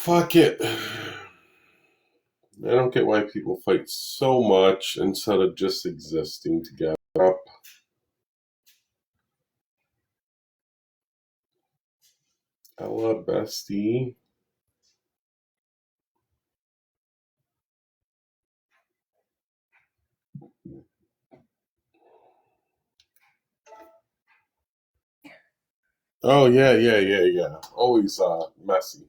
fuck it. I don't get why people fight so much instead of just existing together. Ella, bestie. Oh yeah. Always messy.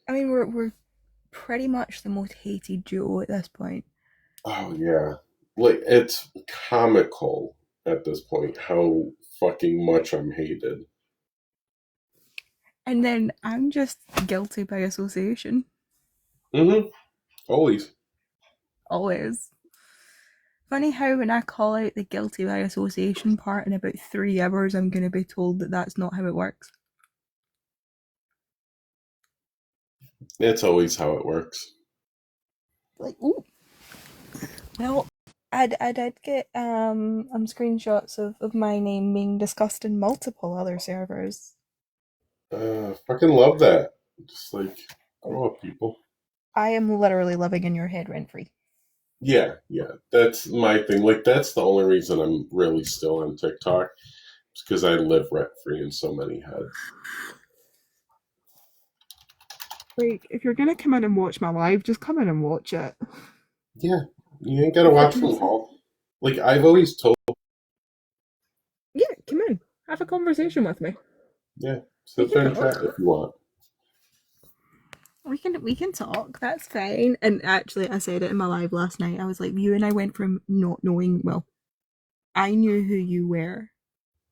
I mean, we're pretty much the most hated duo at this point. Oh yeah. Like it's comical at this point how fucking much I'm hated. And then I'm just guilty by association. Mm-hmm. Always. Always. Funny how when I call out the guilty by association part in about 3 hours, I'm going to be told that that's not how it works. It's always how it works. Like, ooh. Well, I did get screenshots of my name being discussed in multiple other servers. Fucking love that. Just like Like, grow up, people. I am literally living in your head rent free. Yeah. That's my thing. Like that's the only reason I'm really still on TikTok. It's because I live rent free in so many heads. Like, if you're gonna come in and watch my live, just come in and watch it. Yeah, you ain't gotta For watch from goodness sake. home. Like I've always told. Yeah, come in. Have a conversation with me. Yeah, We sit can there and chat if talk. you want. We can talk. That's fine. And actually, I said it in my live last night. I was like, you and I went from not knowing. Well, I knew who you were,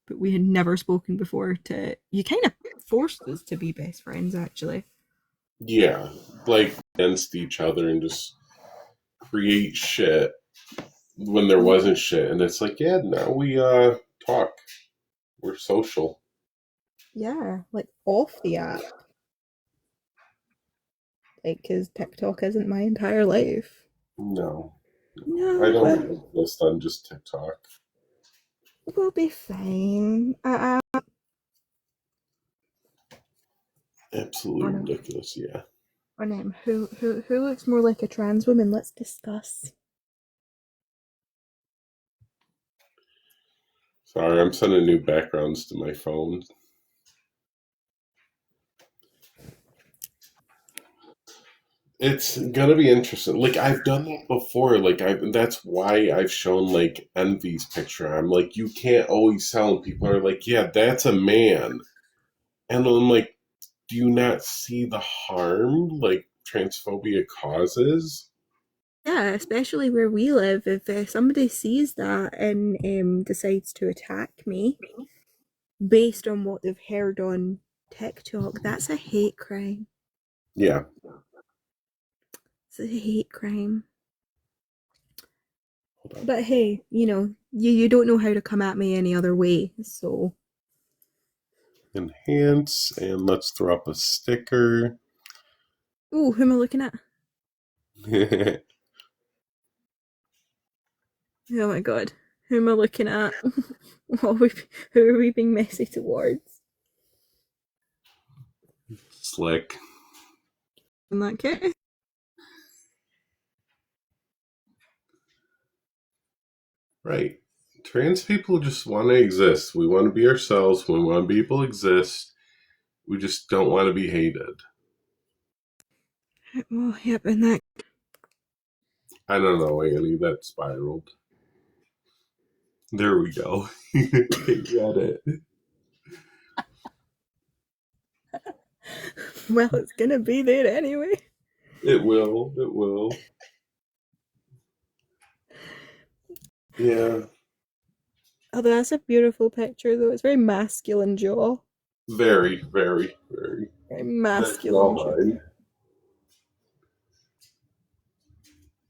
but we had never spoken before. To you, kind of forced us to be best friends. Actually, Yeah, like against each other and just create shit when there yeah, wasn't shit, and it's like, yeah, now we talk. We're social. yeah, like off the app, like because TikTok isn't my entire life. No, I No, don't but exist on just TikTok. we'll be fine. Absolutely On a, ridiculous. Yeah. who looks more like a trans woman? Let's discuss. Sorry, I'm sending new backgrounds to my phone. It's gonna be interesting. Like I've done that before. Like I that's why I've shown like Envy's picture. I'm like, you can't always tell. And people are like, yeah, that's a man. And I'm like, do you not see the harm like transphobia causes? Yeah, especially where we live. If somebody sees that and decides to attack me based on what they've heard on TikTok, that's a hate crime. Yeah. It's a hate crime. Hold on. But hey, you don't know how to come at me any other way. So, Enhance and let's throw up a sticker. ooh, who am I looking at? Oh my god, who am I looking at? Who are we being messy towards? Slick. In that case, Right. Trans people just want to exist. We want to be ourselves. We want to be able to exist. We just don't want to be hated. well, yep, in that. I don't know, Annie. That spiraled. There we go. Got it. Well, it's gonna be there anyway. It will. It will. Yeah. Although that's a beautiful picture, though. It's very masculine jaw. Very. Very That's masculine all jaw. mine.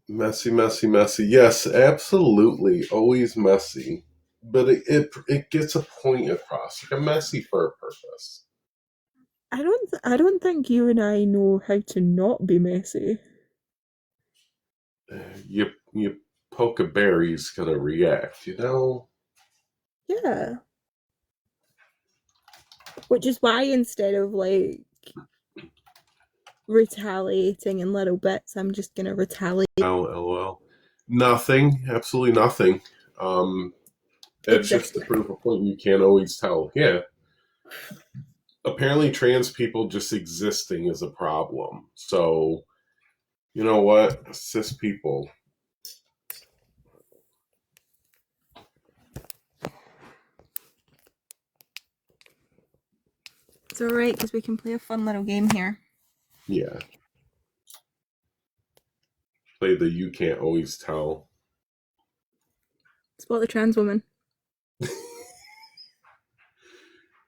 Messy. Yes, absolutely. Always messy. But it gets a point across. Like a messy for a purpose. I don't think you and I know how to not be messy. You poke a bear, he's gonna react, you know? Yeah. Which is why instead of like retaliating in little bits. I'm just gonna retaliate Oh, lol. Nothing. Absolutely nothing. Um, it's just to existing. prove a point you can't always tell. Yeah. Apparently, trans people just existing is a problem. So, you know what? Cis people. It's alright because we can play a fun little game here. Yeah. Play the you can't always tell. Spot the trans woman.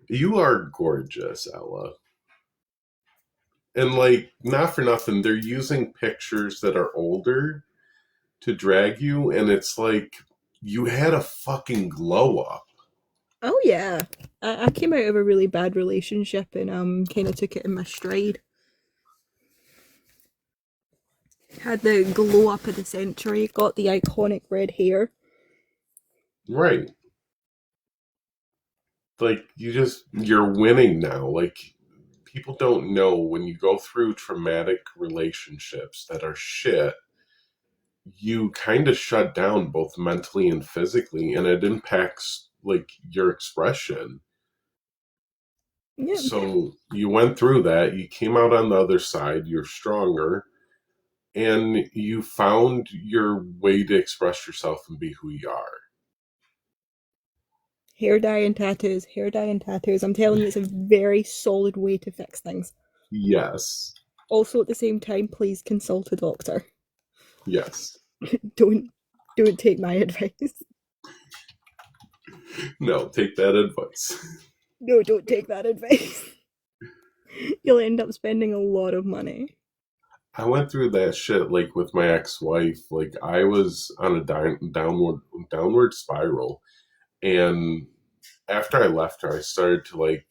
You are gorgeous, Ella. And, like, not for nothing, they're using pictures that are older to drag you, and it's like you had a fucking glow up. Oh yeah. I came out of a really bad relationship and kind of took it in my stride. Had the glow up of the century, got the iconic red hair. Right. Like, you're winning now. Like, people don't know when you go through traumatic relationships that are shit, you kind of shut down both mentally and physically, and it impacts, like, your expression. Yeah. So you went through that, you came out on the other side, you're stronger, and you found your way to express yourself and be who you are. Hair dye and tattoos. Hair dye and tattoos. I'm telling you, it's a very solid way to fix things. Yes. Also, at the same time, please consult a doctor. Yes. Don't don't take my advice. No, take that advice. No, don't take that advice. You'll end up spending a lot of money. I went through that shit, like, with my ex-wife. Like, I was on a downward spiral, and after I left her, I started to, like,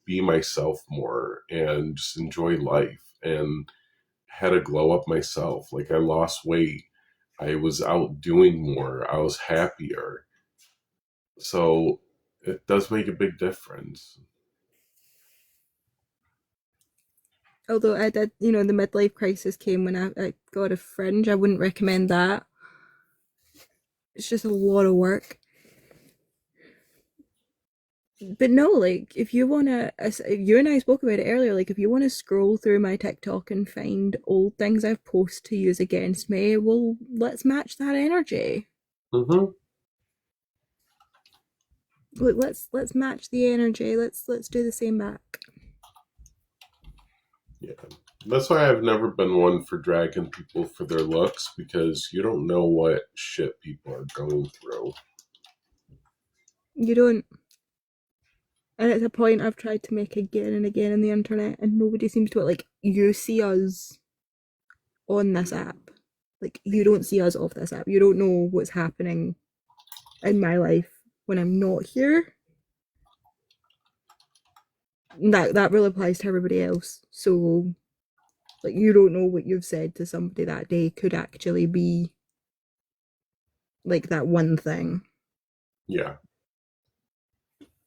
be myself more and just enjoy life, and had a glow up myself. Like, I lost weight, I was out doing more, I was happier. So it does make a big difference. Although I did, the midlife crisis came when I got a fringe. I wouldn't recommend that. It's just a lot of work. But no, like if you wanna, you and I spoke about it earlier. Like if you want to scroll through my TikTok and find old things I've posted to use against me, well, let's match that energy. Mm-hmm. Like let's match the energy. Let's do the same back. Yeah. That's why I've never been one for dragging people for their looks, because you don't know what shit people are going through. You don't, and it's a point I've tried to make again and again on the internet, and nobody seems to. Like you see us on this app, like you don't see us off this app. You don't know what's happening in my life when I'm not here. That really applies to everybody else. So like you don't know what you've said to somebody that day could actually be like that one thing. Yeah.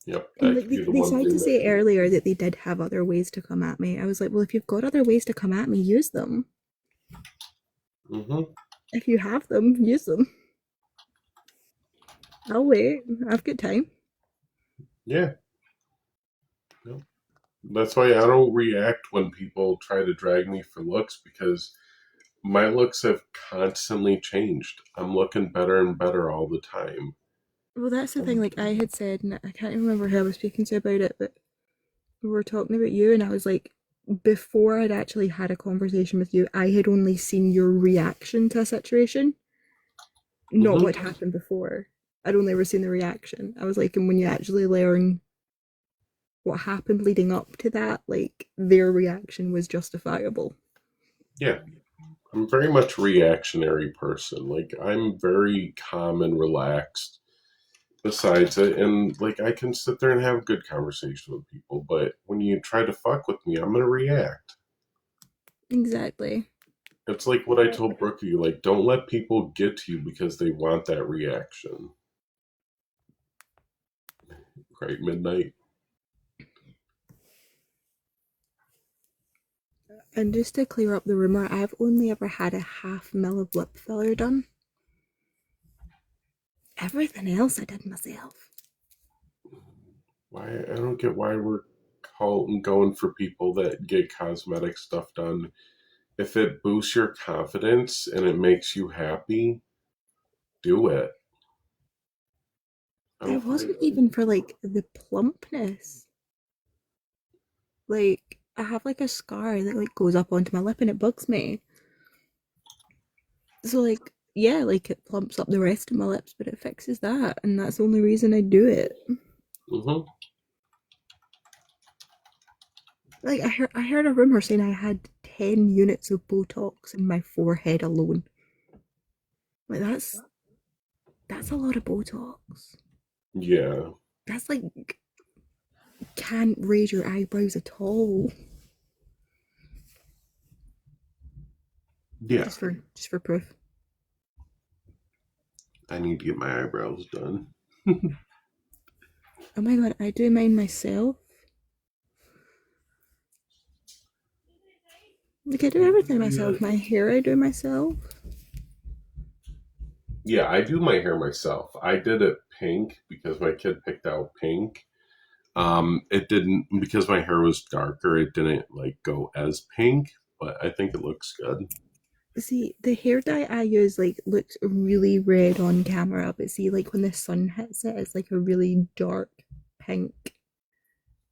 Yep. And That like could be the they one tried thing to that say can. earlier that they did have other ways to come at me. I was like, well, if you've got other ways to come at me, use them. Mm-hmm. If you have them, use them. I'll wait. I've got time. Yeah. Yep. That's why I don't react when people try to drag me for looks, because my looks have constantly changed. I'm looking better and better all the time. Well, that's the thing. Like I had said, and I can't remember who I was speaking to about it, but we were talking about you, and I was like, before I'd actually had a conversation with you, I had only seen your reaction to a situation, not Mm-hmm. what happened before. I'd only ever seen the reaction. I was like, and when you actually learn what happened leading up to that, like their reaction was justifiable. Yeah. I'm very much a reactionary person. Like, I'm very calm and relaxed besides it, and, like, I can sit there and have a good conversation with people, but when you try to fuck with me, I'm gonna react. Exactly. It's like what I told Brookie, like, don't let people get to you because they want that reaction. Right, midnight. And just to clear up the rumor, I've only ever had a half mil of lip filler done. Everything else I did myself. Why I don't get why we're going for people that get cosmetic stuff done. If it boosts your confidence and it makes you happy, do it. I It don't find wasn't it. even for like the plumpness. Like I have like a scar that like goes up onto my lip and it bugs me. So like yeah, like it plumps up the rest of my lips, but it fixes that, and that's the only reason I do it. Mm-hmm. Like I heard a rumor saying I had 10 units of Botox in my forehead alone. Like that's a lot of Botox. Yeah. That's like can't raise your eyebrows at all. Yeah. Just for proof. I need to get my eyebrows done. Oh my god, I do mine myself. Like I do everything Yeah. myself. My hair I do myself. Yeah, I do my hair myself. I did it pink because my kid picked out pink. It didn't because my hair was darker. It didn't like go as pink, but I think it looks good. See, the hair dye I use like looks really red on camera, but see, like when the sun hits it, it's like a really dark pink.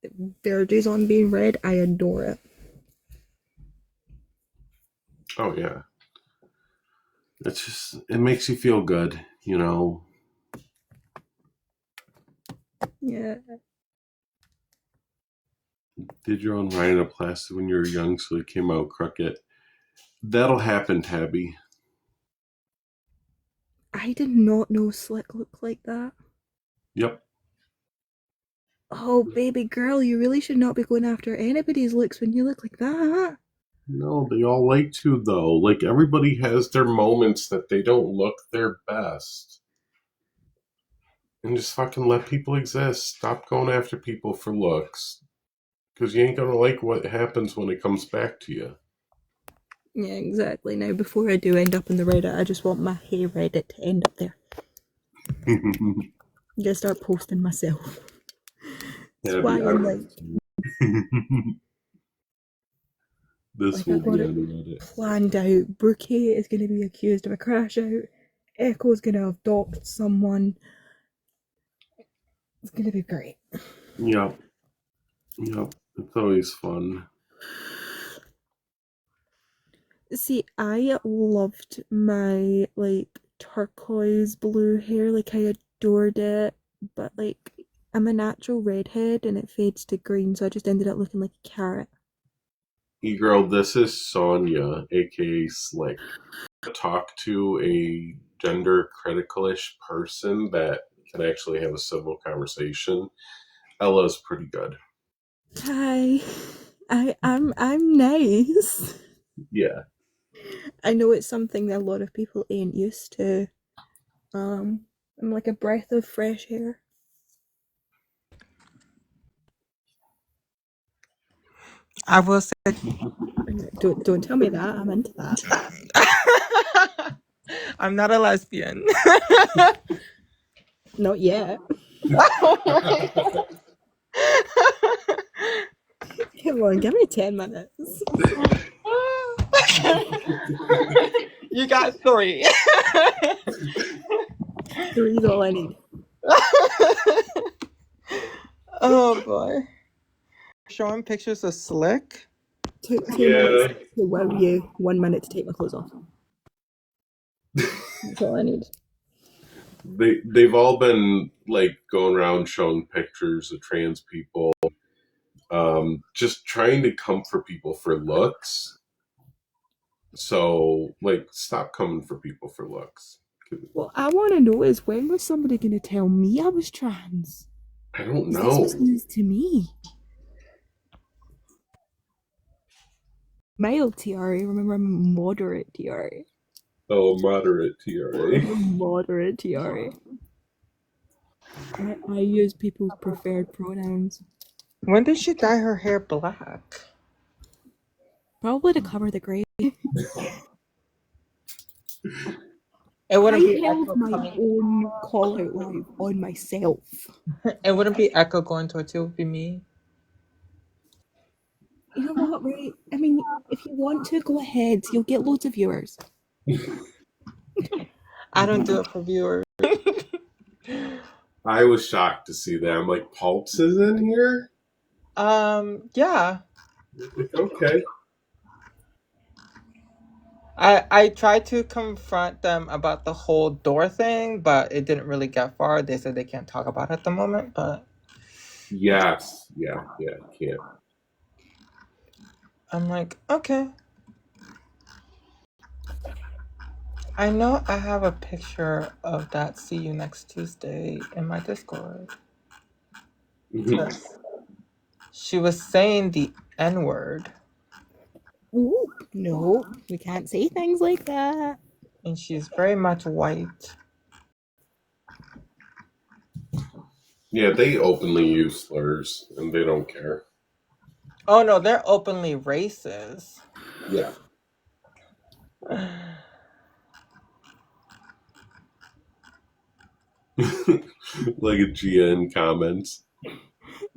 It verges on being red. I adore it. Oh yeah, it's just it makes you feel good, you know. Yeah, Did your own rhinoplasty when you were young, so it came out crooked. That'll happen, Tabby. I did not know slick looked like that. Yep. Oh, baby girl, you really should not be going after anybody's looks when you look like that. No, they all like to though. Like everybody has their moments that they don't look their best. And just fucking let people exist. Stop going after people for looks. Because you ain't gonna like what happens when it comes back to you. Yeah, exactly. Now, before I do end up in the Reddit, I just want my hair Reddit to end up there. I'm gonna start posting myself. That's Tabby, why I I'm would. like, This like I will got be it on Reddit. planned out. Brookie is gonna be accused of a crash out. Echo's gonna have doxed someone. It's gonna be great. Yep, yep. It's always fun. See, I loved my like turquoise blue hair, like I adored it, but like I'm a natural redhead and it fades to green, so I just ended up looking like a carrot. E girl, this is Sonia, aka Slick. Talk to a gender criticalish person that can actually have a civil conversation. Ella's pretty good. Hi. I'm nice. Yeah. I know it's something that a lot of people ain't used to. Um, I'm like a breath of fresh air. I will say Don't tell me that. I'm into that. I'm not a lesbian. Not yet. Come on, give me 10 minutes. You got three. Three's all I need. Oh boy. Showing pictures of Slick. Two minutes Yeah. to wow you. 1 minute to take my clothes off. That's all I need. They've all been like going around showing pictures of trans people, just trying to comfort people for looks. So like, stop coming for people for looks. What I want to know is when was somebody going to tell me I was trans? I don't Because this know. was news to me. Mild TRA, remember I'm moderate TRA. Oh, moderate TRA. I'm a moderate TRA. I use people's preferred pronouns. When did she dye her hair black? Probably to cover the grave. It wouldn't I be held Echo my coming. own call out live on myself. It wouldn't be Echo going towards you. It would be me. You know what, right? I mean, if you want to, go ahead. You'll get loads of viewers. I don't do it for viewers. I was shocked to see that. I'm like, Pulps is in here? Yeah. Like, okay. I tried to confront them about the whole door thing, but it didn't really get far. They said they can't talk about it at the moment, but Yes. Yeah, can't. I'm like, okay. I know I have a picture of that see you next Tuesday in my Discord. She was saying the N-word. Ooh, no, we can't say things like that. And she's very much white. Yeah, they openly use slurs, and they don't care. Oh no, they're openly racist. Yeah. Like a GN comments.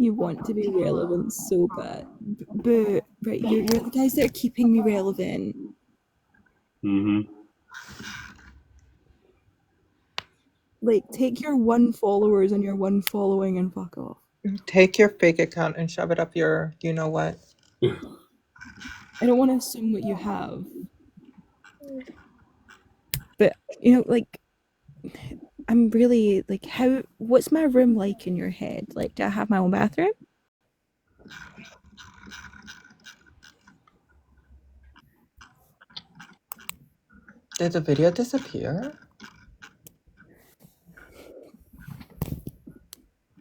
You want to be relevant so bad. But right, you're the guys that are keeping me relevant. Mm-hmm. Like, take your 1 followers and your 1 following and fuck off. Take your fake account and shove it up your you know what. I don't want to assume what you have. But, you know, like, I'm really, like, what's my room like in your head? Like, do I have my own bathroom? Did the video disappear?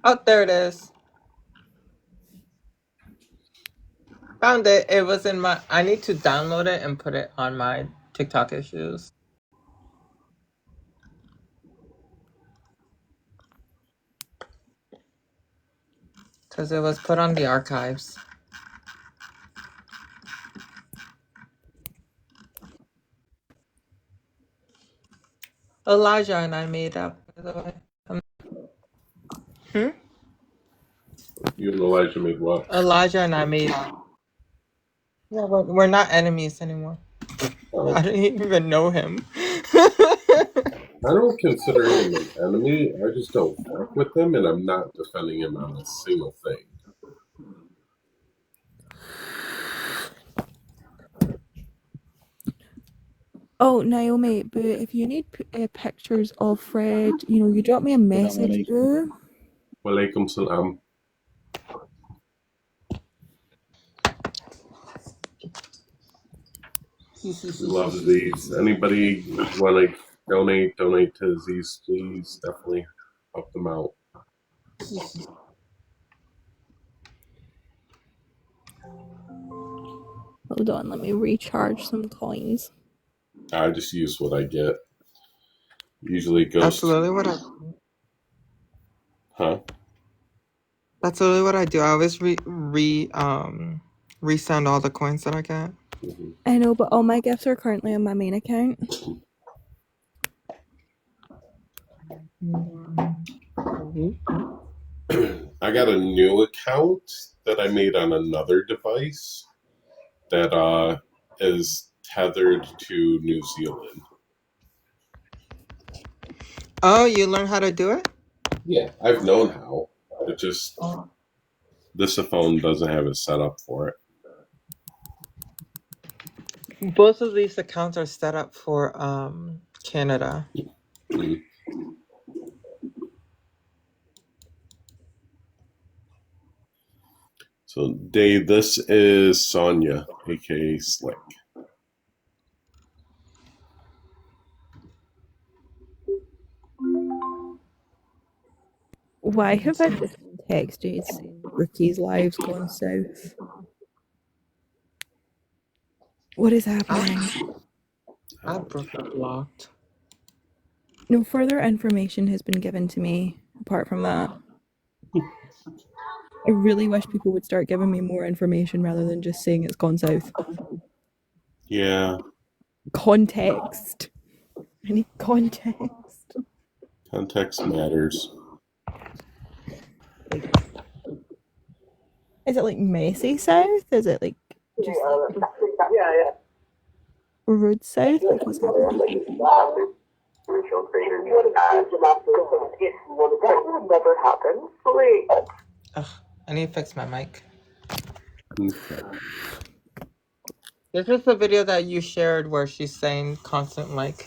Oh, there it is. Found it. It was in my... I need to download it and put it on my TikTok issues. Because it was put on the archives. Elijah and I made up, by the way. You and Elijah made what? Elijah and I made up. Yeah, we're not enemies anymore. Oh. I didn't even know him. I don't consider him an enemy. I just don't fuck with him, and I'm not defending him on a single thing. Oh, Naomi, but if you need pictures of Fred, you know, you drop me a message, boo. Walaikum salam. Love Aziz. Anybody want to donate to Aziz, please. Definitely help them out. Hold on, let me recharge some coins. I just use what I get. Usually it goes. That's literally what I... Huh? That's literally what I do. I always resend all the coins that I get. Mm-hmm. I know, but all my gifts are currently on my main account. I got a new account that I made on another device that is tethered to New Zealand. Oh, you learned how to do it? Yeah, I've known how. It just this phone doesn't have it set up for it. Both of these accounts are set up for Canada. Mm. So, Dave, this is Sonia, aka Slick. Why have I just texted saying Ricky's live's gone south? What is happening? I broke it blocked. No further information has been given to me apart from that. I really wish people would start giving me more information rather than just saying it's gone south. Yeah, Context. I need context. context matters. Like, is it like messy south? Is it like just Yeah. road south? Like what's happening? Original creators. That would never happen. Wait. Ugh, I need to fix my mic. Okay. This is the video that you shared where she's saying constant like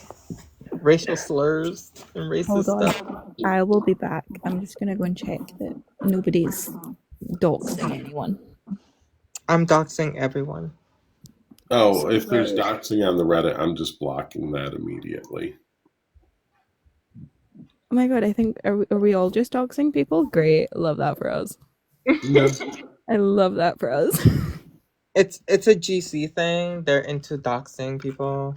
racial slurs and racist Hold on. stuff. I will be back. I'm just gonna go and check that nobody's doxing anyone. I'm doxing everyone. Oh, if there's doxing on the Reddit, I'm just blocking that immediately. Oh my god, I think are we all just doxing people? Great. Love that for us. No. I love that for us. It's a GC thing. They're into doxing people.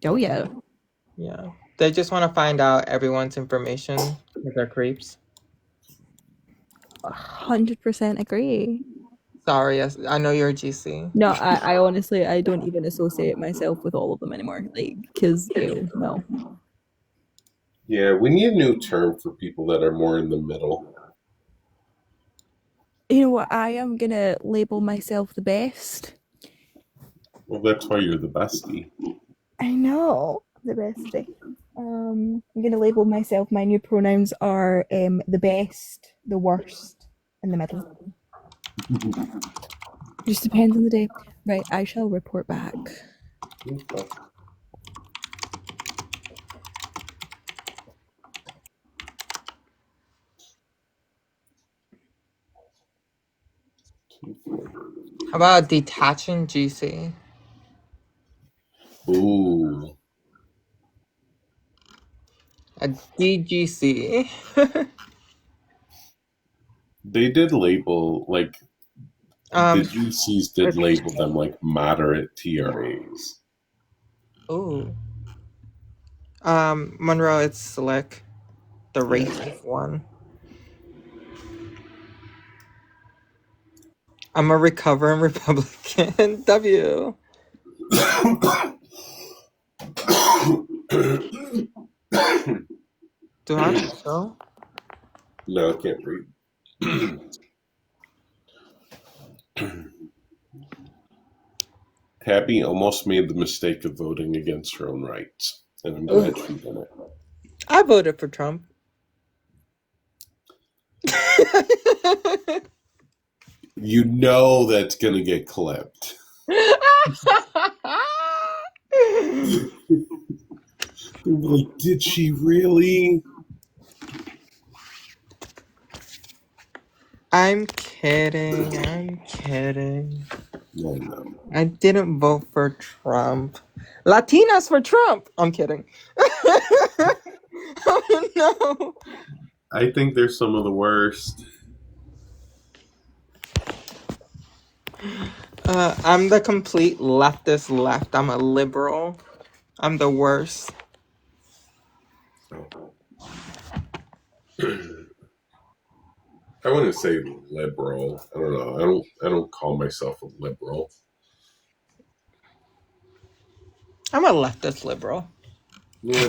Oh yeah. Yeah. They just want to find out everyone's information with their creeps. 100% agree. Sorry, yes, I know you're a GC. No, I honestly I don't even associate myself with all of them anymore. Like, cause ew, no. Yeah, we need a new term for people that are more in the middle. You know what? I am gonna label myself the best. Well, that's why you're the bestie. I know the bestie. I'm gonna label myself. My new pronouns are the best, the worst, and the middle. Just depends on the day. Right, I shall report back. Okay. How about detaching GC? Ooh. A DGC. They did label, like, the GCs did label them like moderate TRAs. Ooh. Monroe, it's Slick, the racist one. I'm a recovering Republican. W. Do I have to show? No, I can't read. Tabby almost made the mistake of voting against her own rights, and I'm glad she did it. I voted for Trump. You know that's going to get clipped. Like, did she really? I'm kidding. I'm kidding. No. I didn't vote for Trump. Latinas for Trump. I'm kidding. Oh no. I think they're some of the worst. I'm the complete leftist left. I'm a liberal. I'm the worst. I wouldn't say liberal. I don't know. I don't call myself a liberal. I'm a leftist liberal. Yeah.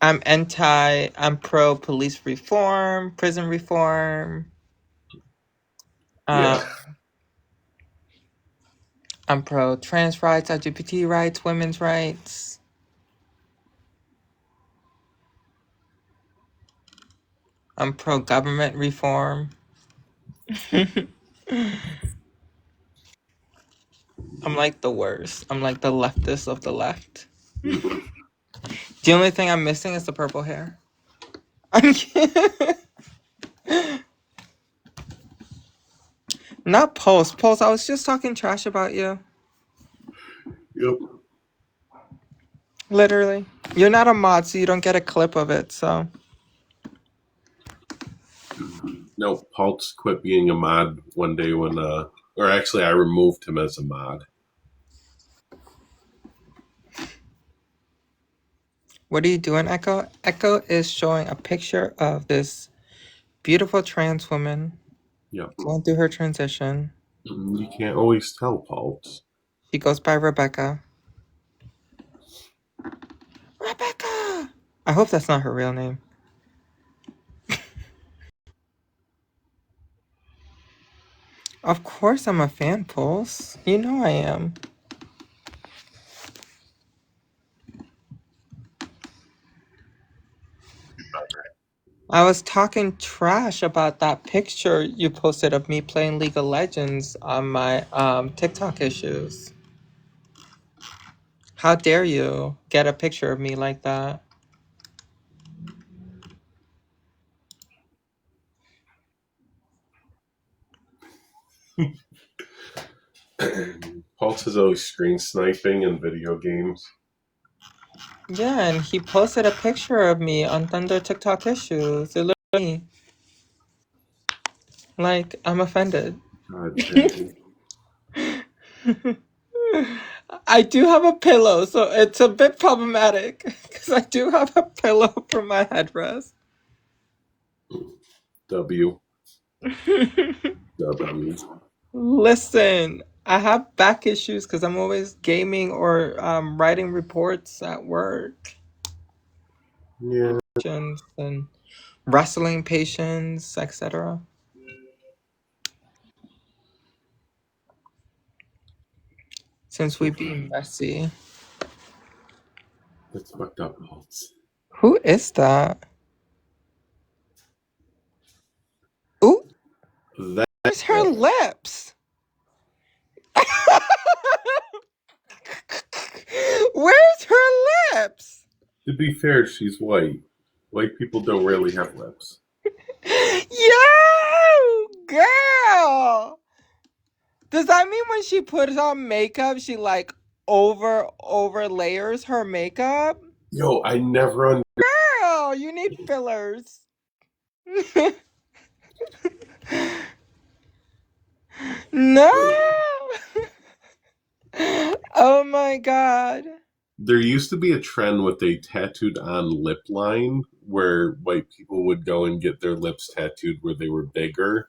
I'm pro police reform, prison reform. Yeah. I'm pro trans rights, LGBT rights, women's rights. I'm pro government reform. I'm like the worst. I'm like the leftist of the left. The only thing I'm missing is the purple hair. I'm kidding. Not Post. Post, I was just talking trash about you. Yep. Literally. You're not a mod, so you don't get a clip of it, so. No, Paul's quit being a mod one day when, or actually, I removed him as a mod. What are you doing, Echo? Echo is showing a picture of this beautiful trans woman Yep. Going through her transition. You can't always tell, Paul's. She goes by Rebecca. Rebecca! I hope that's not her real name. Of course I'm a fan, Pulse. You know I am. I was talking trash about that picture you posted of me playing League of Legends on my TikTok issues. How dare you get a picture of me like that? Paul's is always screen sniping in video games. Yeah, and he posted a picture of me on Thunder TikTok issues. It looked at me like I'm offended. God dang. I do have a pillow, so it's a bit problematic because I do have a pillow for my headrest. W. W. Listen, I have back issues because I'm always gaming or writing reports at work. Yeah. And wrestling patients, etc. Since we be messy. That's fucked up, Paul's. Who is that? Ooh, That. where's her lips? Where's her lips? To be fair, she's white. White people don't really have lips. Yo, girl. Does that mean when she puts on makeup, she like over layers her makeup? Yo, I never Girl, you need fillers. No. Oh my god. There used to be a trend with a tattooed on lip line where white people would go and get their lips tattooed where they were bigger.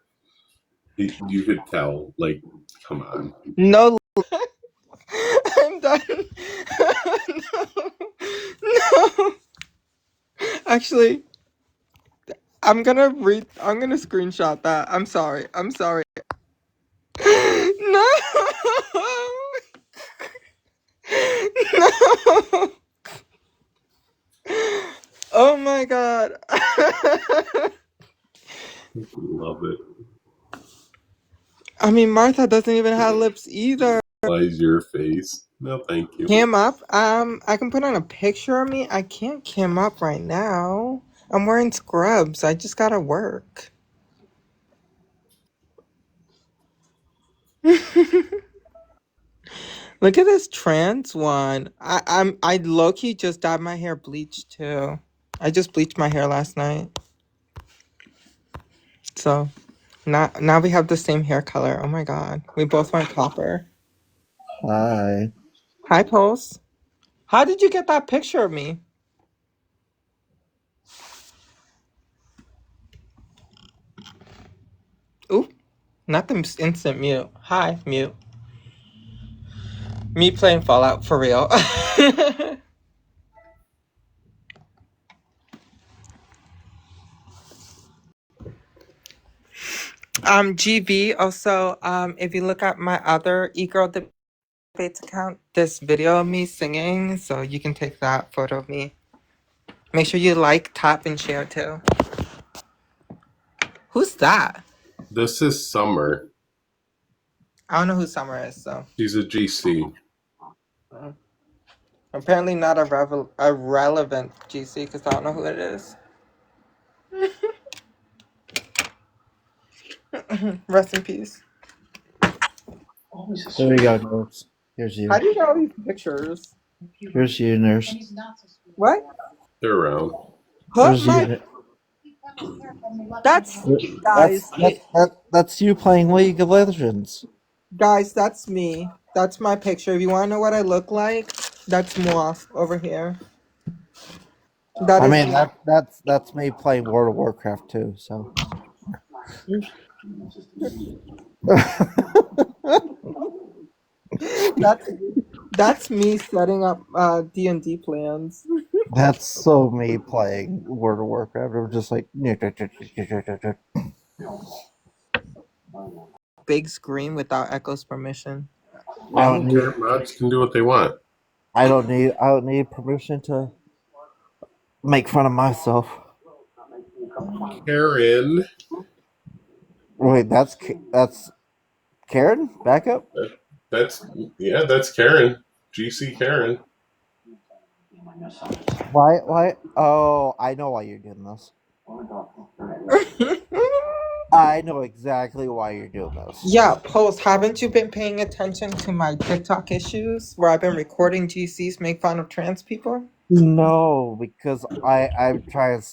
You could tell, like, come on. No. I'm done. No. No. Actually, I'm gonna screenshot that. I'm sorry. No. No. Oh my god. Love it. I mean, Martha doesn't even have lips either. Lies your face. No, thank you. Cam up. I can put on a picture of me. I can't cam up right now. I'm wearing scrubs. I just gotta work. Look at this trans one. I low key just dyed my hair bleach too. I just bleached my hair last night. So now we have the same hair color. Oh my god. We both went copper. Hi. Hi Pulse. How did you get that picture of me? Ooh, not the instant mute. Hi, mute. Me playing Fallout for real. GB also, if you look at my other e-girl debates account, this video of me singing, so you can take that photo of me. Make sure you like, tap, and share too. Who's that? This is Summer. I don't know who Summer is, so. She's a GC. Apparently not a relevant GC because I don't know who it is. Rest in peace. There you go, nurse. Here's you. How do you get all these pictures? Here's you, nurse. What? They're around. Put Here's my. you. That's guys. That's you playing League of Legends. Guys, that's me. That's my picture. If you want to know what I look like, that's Moth over here. I mean, that's me playing World of Warcraft too. So That's me setting up D&D plans. That's so me playing World of Warcraft. I'm just like, Big screen without Echo's permission. I I don't don't need, care. Mods can do what they want. I don't need permission to make fun of myself. Karen. Wait, that's Karen. Back up. That's Karen. GC Karen. Why? Oh, I know why you're doing this. I know exactly why you're doing this. Yeah, Post, haven't you been paying attention to my TikTok issues where I've been recording GCs make fun of trans people? No, because I'm trying to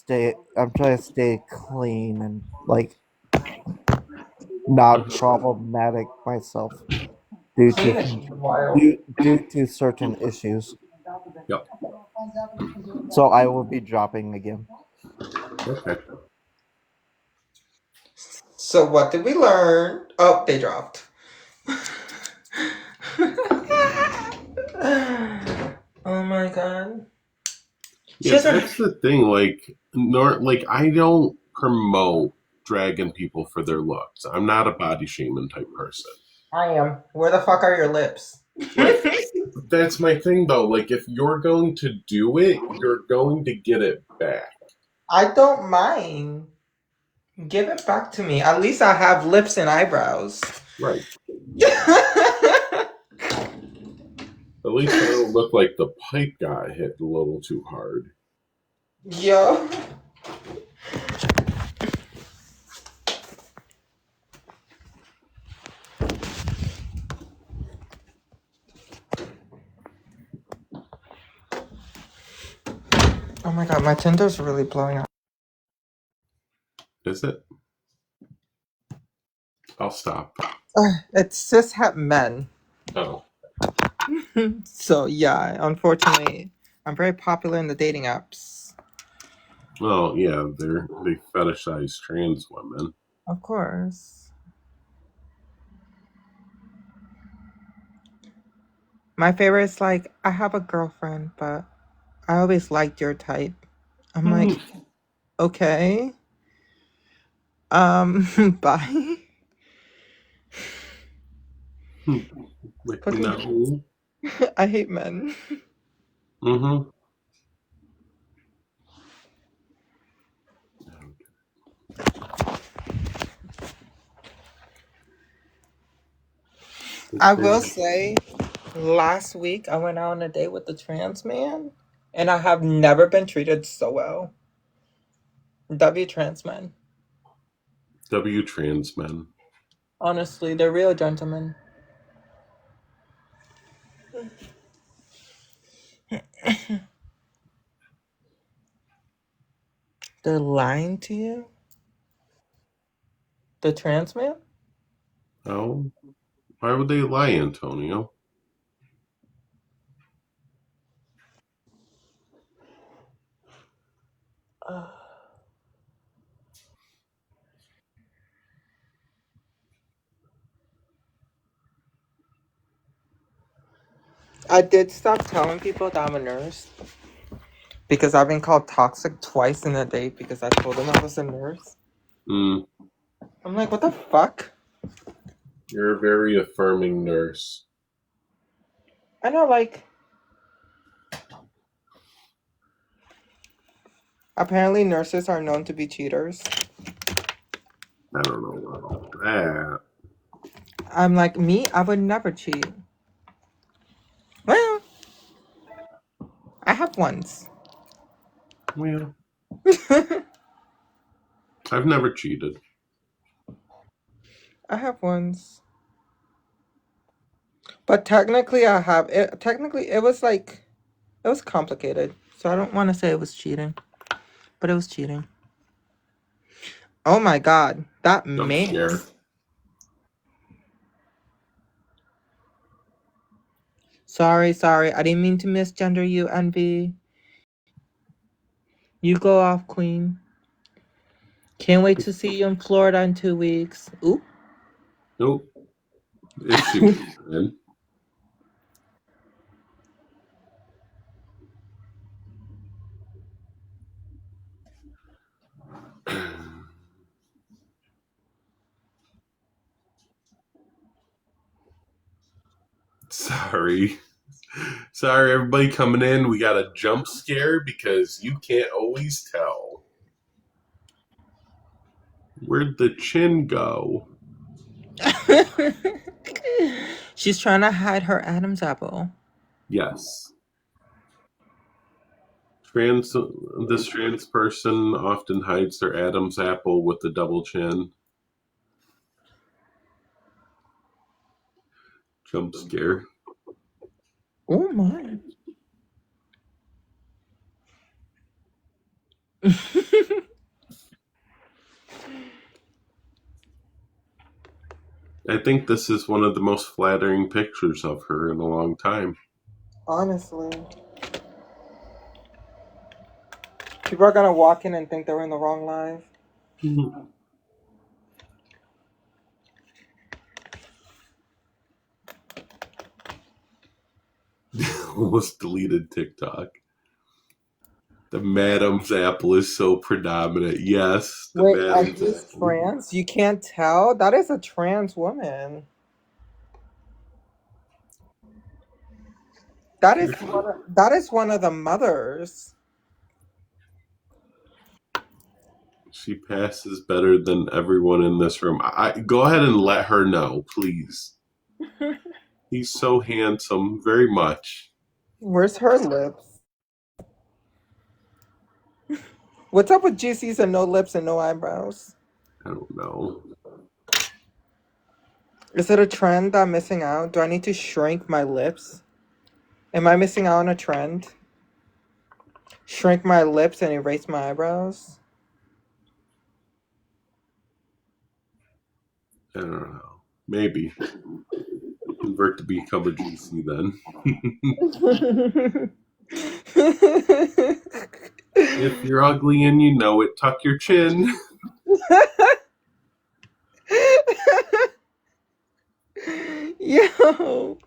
stay clean and like not problematic myself due Clean to is wild. due to certain issues. Yep. So I will be dropping again. Okay. So what did we learn? Oh, they dropped. Oh my god. Yeah, that's the thing. Like I don't promote dragging people for their looks. I'm not a body shaming type person. I am. Where the fuck are your lips? Right. That's my thing, though. Like, if you're going to do it, you're going to get it back. I don't mind. Give it back to me. At least I have lips and eyebrows. Right. At least I don't look like the pipe got hit a little too hard. Yo. Oh my god, my Tinder's really blowing up. Is it? I'll stop. It's cishet men. Oh. So yeah, unfortunately, I'm very popular in the dating apps. Well, yeah, they fetishize trans women. Of course. My favorite is like, I have a girlfriend, but I always liked your type. I'm like, okay. Bye. Like, Fucking- no. I hate men. Mm-hmm. I will say, last week I went out on a date with a trans man, and I have never been treated so well. W trans men. W trans men. Honestly, they're real gentlemen. They're lying to you? The trans man? Oh. Why would they lie, Antonio? I did stop telling people that I'm a nurse because I've been called toxic twice in a day because I told them I was a nurse. Mm. I'm like, what the fuck? You're a very affirming nurse. I know, like, apparently nurses are known to be cheaters. I don't know about that. I'm like, me, I would never cheat. Well, I have once. Well, I've never cheated. I have once. But technically I have it technically it was like it was complicated. So I don't want to say it was cheating. But it was cheating. Oh my god. That I'm man. scared. Sorry. I didn't mean to misgender you, Envy. You go off, queen. Can't wait to see you in Florida in 2 weeks. Ooh. Nope. If she wants in. Sorry. Sorry, everybody coming in. We got a jump scare because you can't always tell. Where'd the chin go? She's trying to hide her Adam's apple. Yes. This trans person often hides their Adam's apple with the double chin. Jump scare. Oh my. I think this is one of the most flattering pictures of her in a long time. Honestly. People are gonna walk in and think they're in the wrong live. Almost deleted TikTok. The Madam's apple is so predominant. Yes, the Wait, are Madam's these apple. trans? You can't tell? That is a trans woman. That is one of the mothers. She passes better than everyone in this room. Go ahead and let her know, please. He's so handsome, very much. Where's her lips? What's up with GCs and no lips and no eyebrows? I don't know. Is it a trend that I'm missing out? Do I need to shrink my lips? Am I missing out on a trend? Shrink my lips and erase my eyebrows? I don't know. Maybe. Convert to become a GC then. If you're ugly and you know it, tuck your chin. Yo.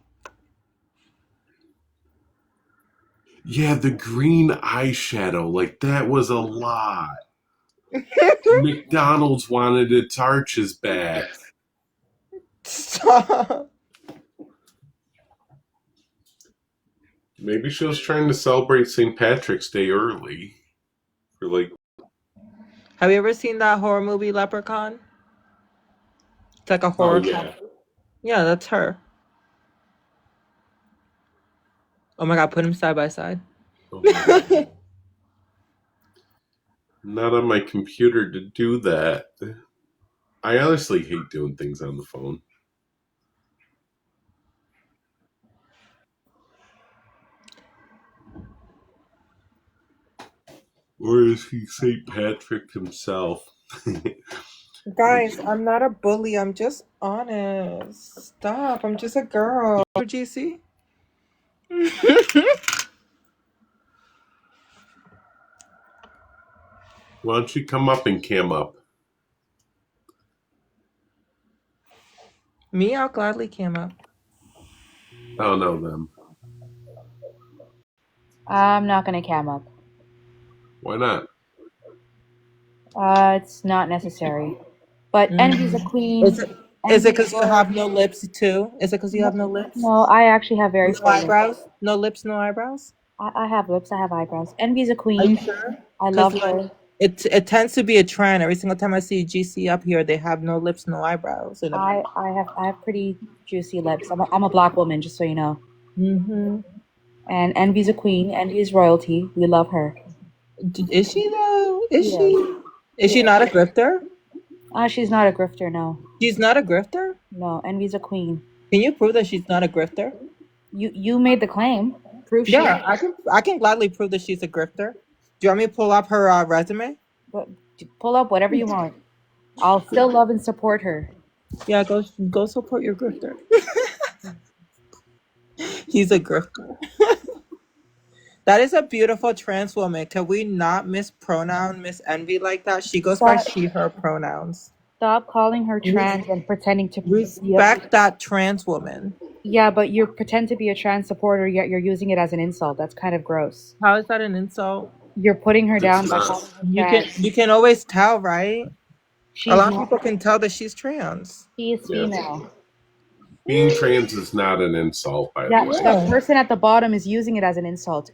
Yeah, the green eyeshadow, like that was a lot. McDonald's wanted its arches back. Stop. Maybe she was trying to celebrate St. Patrick's Day early. For like, Have you ever seen that horror movie Leprechaun? It's like a horror. yeah. Yeah, that's her. Oh my god, put them side by side. Oh my God. Not on my computer to do that. I honestly hate doing things on the phone. Or is he St. Patrick himself? Guys, I'm not a bully. I'm just honest. Stop. I'm just a girl. GC? Why don't you come up and cam up? Me, I'll gladly cam up. Oh, no, them. I'm not gonna cam up. Why not? It's not necessary. But Envy's a queen. Is it because you have no lips too? Is it because you have no lips? No, I actually have very No eyebrows? No lips, no eyebrows? I have lips, I have eyebrows. Envy's a Are queen. you sure? I love her. It tends to be a trend. Every single time I see GC up here, they have no lips, no eyebrows. I have pretty juicy lips. I'm a black woman, just so you know. Mm-hmm. And Envy's a queen. Envy is royalty. We love her. Is she though? Is Yeah. she? Is she not a grifter? She's not a grifter, no. She's not a grifter? No, Envy's a queen. Can you prove that she's not a grifter? You made the claim. Prove Yeah, I can gladly prove that she's a grifter. Do you want me to pull up her resume? But pull up whatever you want. I'll still love and support her. Yeah, go support your grifter. He's a grifter. That is a beautiful trans woman. Can we not mispronoun Miss Envy like that? She goes by Stop, she, her pronouns. stop calling her Res- trans and pretending to be a. Respect that trans woman. Yeah, but you pretend to be a trans supporter, yet you're using it as an insult. That's kind of gross. How is that an insult? You're putting her It's down by not. calling her You can trans. you can always tell, right? A She's lot of not. people can tell that she's trans. She is Yeah. female. Being trans is not an insult, by the Yeah, way. the No. person at the bottom is using it as an insult.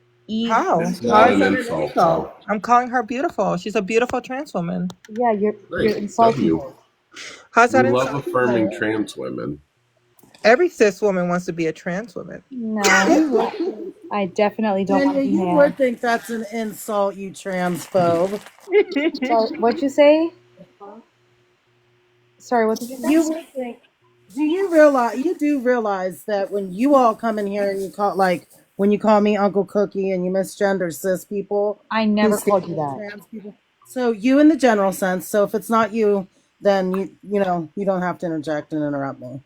How? It's How not is an that an insult, insult? though. I'm calling her beautiful. She's a beautiful trans woman. Yeah, you're Right. insulting W. her. How's We that love insulting affirming her? trans women. Every cis woman wants to be a trans woman. No, You would, I definitely don't want Kenya, to be you male. would think that's an insult, you transphobe. Sorry, what'd you say? Sorry, what did you say? You would think. You do realize that when you all come in here and you call, like, when you call me Uncle Cookie and you misgender cis people I who never stand called you with that. trans people. So you in the general sense. So if it's not you, then you don't have to interject and interrupt me.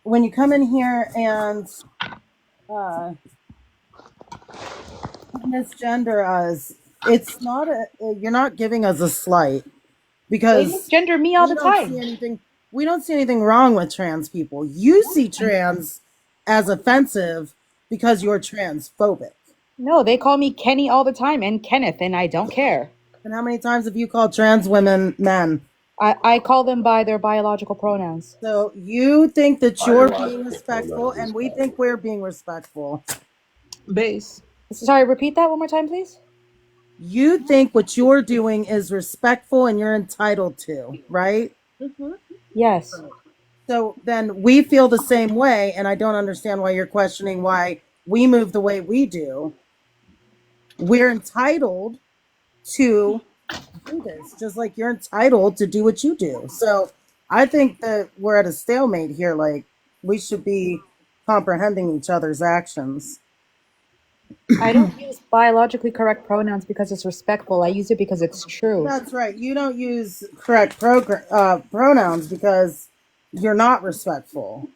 When you come in here and uh, misgender us, it's not you're not giving us a slight They because misgender me all we the don't see time. anything we don't see anything wrong with trans people. You see trans as offensive because you're transphobic. No, they call me Kenny all the time and Kenneth, and I don't care. And how many times have you called trans women men? I call them by their biological pronouns. So you think that you're being Biological respectful pronouns and is we better. think we're being respectful. Base. Sorry, repeat that one more time, please. You think what you're doing is respectful and you're entitled to, right? Yes. So then we feel the same way, and I don't understand why you're questioning why we move the way we do. We're entitled to do this, just like you're entitled to do what you do. So I think that we're at a stalemate here. Like, we should be comprehending each other's actions. I don't use biologically correct pronouns because it's respectful. I use it because it's true. That's right. You don't use correct pronouns because you're not respectful.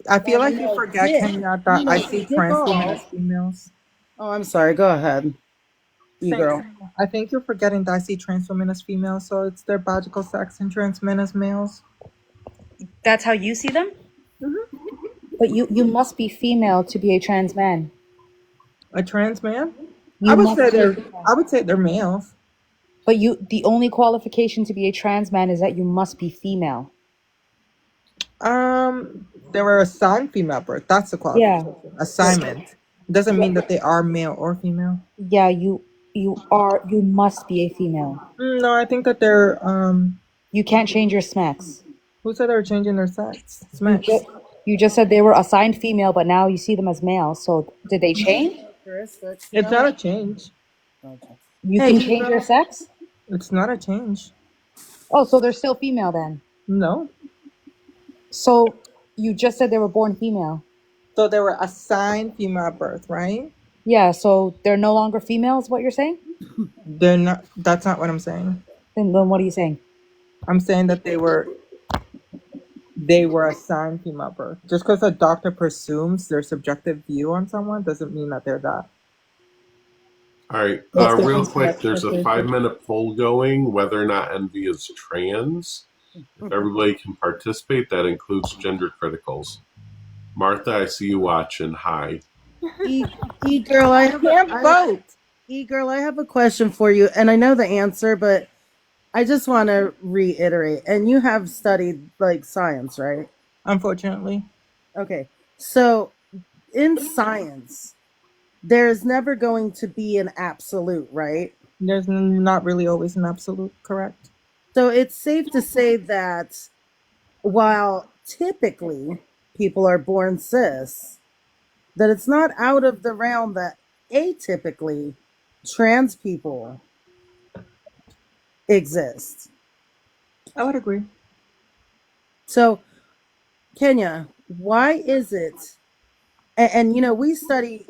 I feel And like you forget, dick, Kenya, that I see dick trans women as off. females. Oh, I'm sorry. Go ahead, Thanks. e-girl. I think you're forgetting that I see trans women as females, so it's their biological sex, and trans men as males. That's how you see them? But you must be female to be a trans man. A trans man? You must be a I female. would say they're males. But the only qualification to be a trans man is that you must be female. They were assigned female birth. That's the Yeah. qualification. Assignment doesn't Yeah. mean that they are male or female. Yeah, you must be a female. No, I think that they're You can't change your sex. who said they were changing their sex? It's You mixed. just you just said they were assigned female, but now you see them as male. So did they change? Characteristics. It's not a change. Okay. You Hey, can change your sex? It's not a change. Oh, so they're still female then. No. So you just said they were born female. So they were assigned female at birth, right? Yeah, so they're no longer females, what you're saying? They're not. That's not what I'm saying. Then what are you saying? I'm saying that they were assigned female birth. Just because a doctor presumes their subjective view on someone doesn't mean that they're that. All right, What's the real quick, incorrect there's a expectation? 5 minute poll going whether or not Envy is trans. If everybody can participate, that includes gender criticals. Martha, I see you watching. Hi. E-girl, I have Can't vote. E-girl, I have a question for you, and I know the answer, but I just want to reiterate. And you have studied like science, right? Unfortunately, Okay. So in science, there's never going to be an absolute, right? there's not really always an absolute correct. So it's safe to say that while typically people are born cis, that it's not out of the realm that atypically trans people exist. I would agree. So, Kenya, why is it? And you know, we study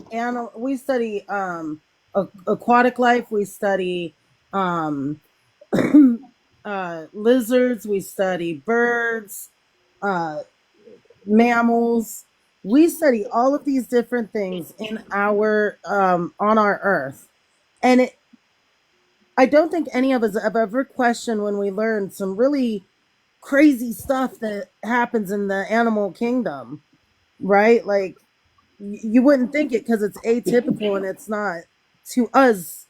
aquatic life, we study um, lizards, we study birds, mammals. We study all of these different things in our on our earth. And I don't think any of us have ever questioned when we learn some really crazy stuff that happens in the animal kingdom, right? Like you wouldn't think it because it's atypical and it's not to us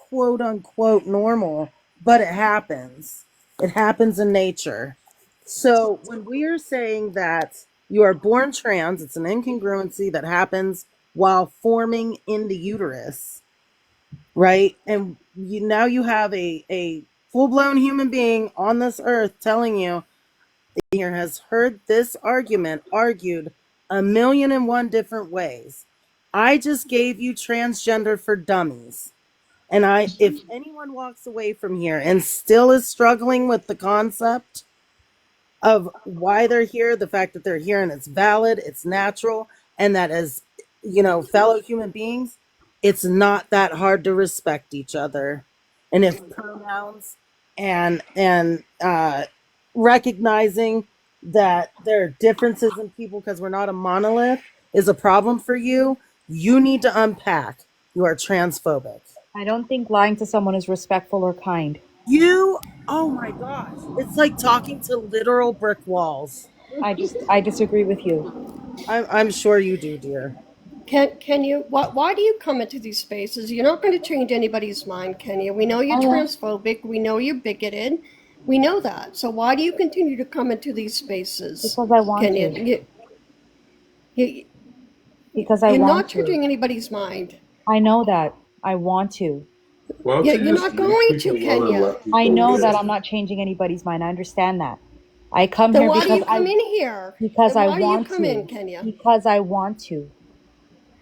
quote unquote normal, but it happens. It happens in nature. So when we are saying that you are born trans, it's an incongruency that happens while forming in the uterus, right? And now you have a full blown human being on this earth telling you here has heard this argument argued a million and one different ways. I just gave you transgender for dummies. And if anyone walks away from here and still is struggling with the concept of why they're here, the fact that they're here and it's valid, it's natural, and that as fellow human beings, it's not that hard to respect each other. And if pronouns and recognizing that there are differences in people because we're not a monolith is a problem for you, you need to unpack. You are transphobic. I don't think lying to someone is respectful or kind. Oh my gosh, it's like talking to literal brick walls. I disagree with you. I'm sure you do, dear. Can you? Why do you come into these spaces? You're not going to change anybody's mind, can you? We know you're transphobic. We know you're bigoted. We know that. So why do you continue to come into these spaces? Because I want Kenya? to. Because you're not changing anybody's mind. I know that. I want to. Well, Yeah, you're not going to, Kenya. I know that I'm not changing anybody's mind. I understand that. I come Then here why because do you come in here? Because Then I why want do you come to. in, Kenya? Because I want to.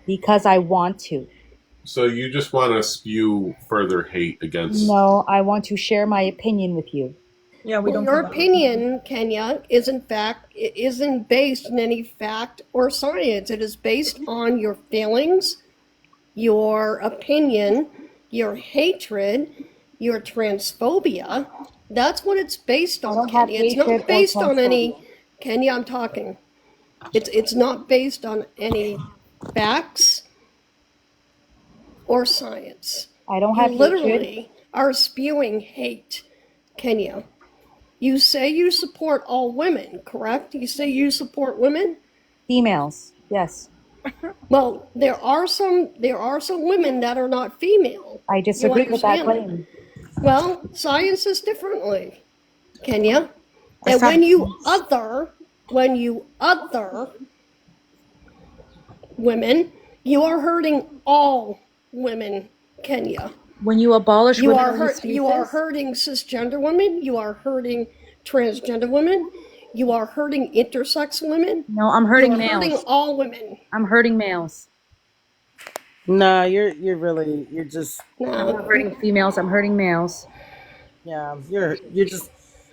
Because I want to. So you just want to spew further hate against? No, I want to share my opinion with you. Yeah, we don't. Your opinion, Kenya, isn't based in any fact or science. It is based on your feelings, your opinion, your hatred, your transphobia. That's what it's based on, Kenya. It's not based on any. Kenya, I'm talking. It's not based on any facts or science. I don't You have literally are spewing hate, Kenya. You say you support all women, correct? You say you support women? Females, yes. Well, there are some women that are not female. I disagree with that claim. Well, science is differently, Kenya. And when you other women, you are hurting all women, Kenya. When you abolish you women are hurting cisgender women, you are hurting transgender women, you are hurting intersex women. No, I'm hurting males. Hurting all women. I'm hurting males. No, you're just I'm not hurting females, I'm hurting males. Yeah, you're just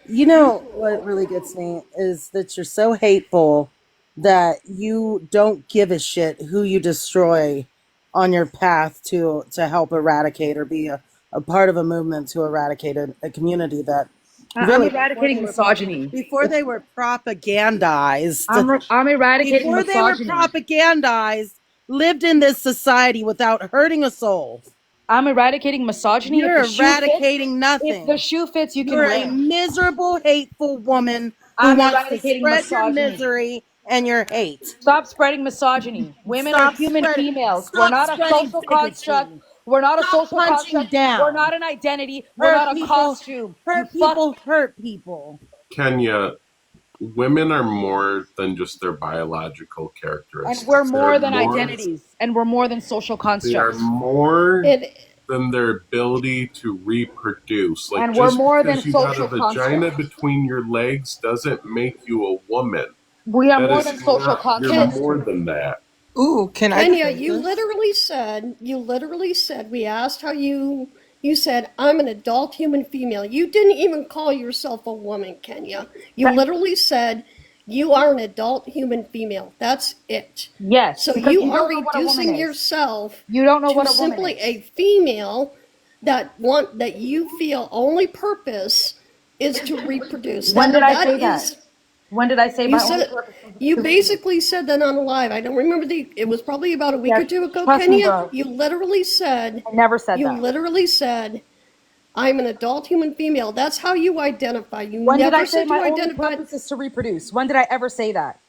what really gets me is that you're so hateful that you don't give a shit who you destroy on your path to help eradicate or be a part of a movement to eradicate a community that really, I'm eradicating misogyny. Before they were propagandized. I'm eradicating misogyny. Before they were propagandized, lived in this society without hurting a soul. I'm eradicating misogyny. You're eradicating nothing. If the shoe fits, you can You're wear. a miserable, hateful woman who wants to spread your misery and your hate. Stop spreading misogyny. Women are human females. We're not a social construct. We're not a social construct. We're not an identity. We're not a costume. Hurt people hurt people. Kenya, women are more than just their biological characteristics. And we're more than identities. And we're more than social constructs. They are more than their ability to reproduce. Like, and we're more than social constructs. You have a vagina between your legs doesn't make you a woman. We are more than social constructs. You're more than that. Ooh, Kenya, you literally said, we asked how you said, I'm an adult human female. You didn't even call yourself a woman, Kenya. You literally said, you are an adult human female. That's it. Yes. So you are reducing yourself you don't know what to simply a female that you feel only purpose is to reproduce. When did I say that? When did I say You my said only it. purpose was You to basically said that on the live. I don't remember it was probably about a week yeah, or two ago, trust me, Kenya. bro. You literally said, I never said you that. literally said, I'm an adult human female. That's how you identify. You When did I never say said you my only identified purpose is to reproduce? When did I ever say that?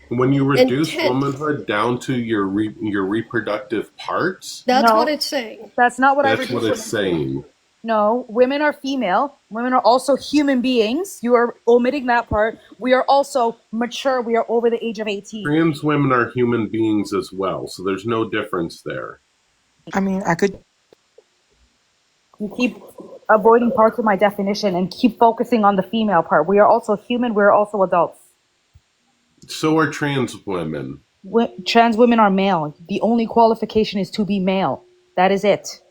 When you reduce intent. womanhood down to your reproductive parts, That's what No, it's saying. that's not what I that's what reduce it's women to. saying. No, women are female. Women are also human beings. You are omitting that part. We are also mature. We are over the age of 18. Trans women are human beings as well, so there's no difference there. I mean, I could. You keep avoiding parts of my definition and keep focusing on the female part. We are also human. We are also adults. So are trans women. Trans women are male. The only qualification is to be male. That is it.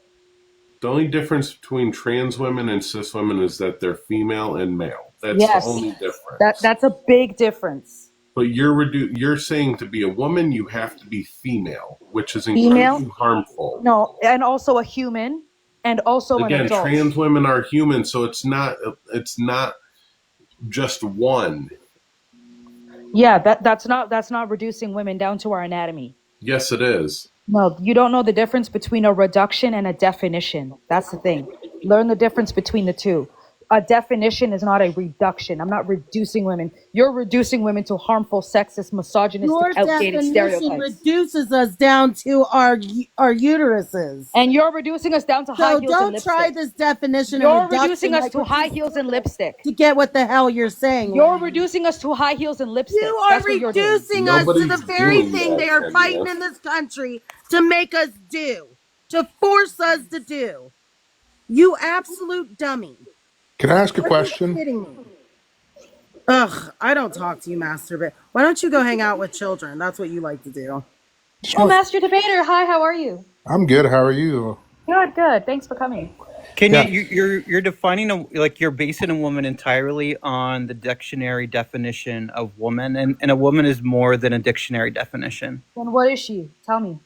The only difference between trans women and cis women is that they're female and male. That's the Yes, only difference. that's a big difference. But you're saying to be a woman, you have to be female, which is Female, incredibly harmful. no, and also a human, and also an Again, adult. trans women are human, so it's not just one. Yeah, that's not reducing women down to our anatomy. Yes, it is. No, you don't know the difference between a reduction and a definition. That's the thing. Learn the difference between the two. A definition is not a reduction. I'm not reducing women. You're reducing women to harmful, sexist, misogynistic, Your outdated definition stereotypes. reduces us down to our uteruses. And you're reducing us down to high So heels and don't lipstick. try this definition. You're and reduction reducing us like to what high you heels and lipstick. to get what the hell you're saying. You're lady. reducing us to high heels and lipstick. You are That's what you're doing. reducing us to the Nobody's very doing thing that, they are Kenya. fighting in this country to make us do, to force us to do. You absolute dummy. Can I ask a Are you question? kidding me? Ugh, I don't talk to you, masturbate. Why don't you go hang out with children? That's what you like to do. Just Oh, want- Master Debater. Hi, how are you? I'm good. How are you? Good, good. Thanks for coming. Kenya, Yeah. you're defining you're basing a woman entirely on the dictionary definition of woman, and a woman is more than a dictionary definition. Then what is she? Tell me.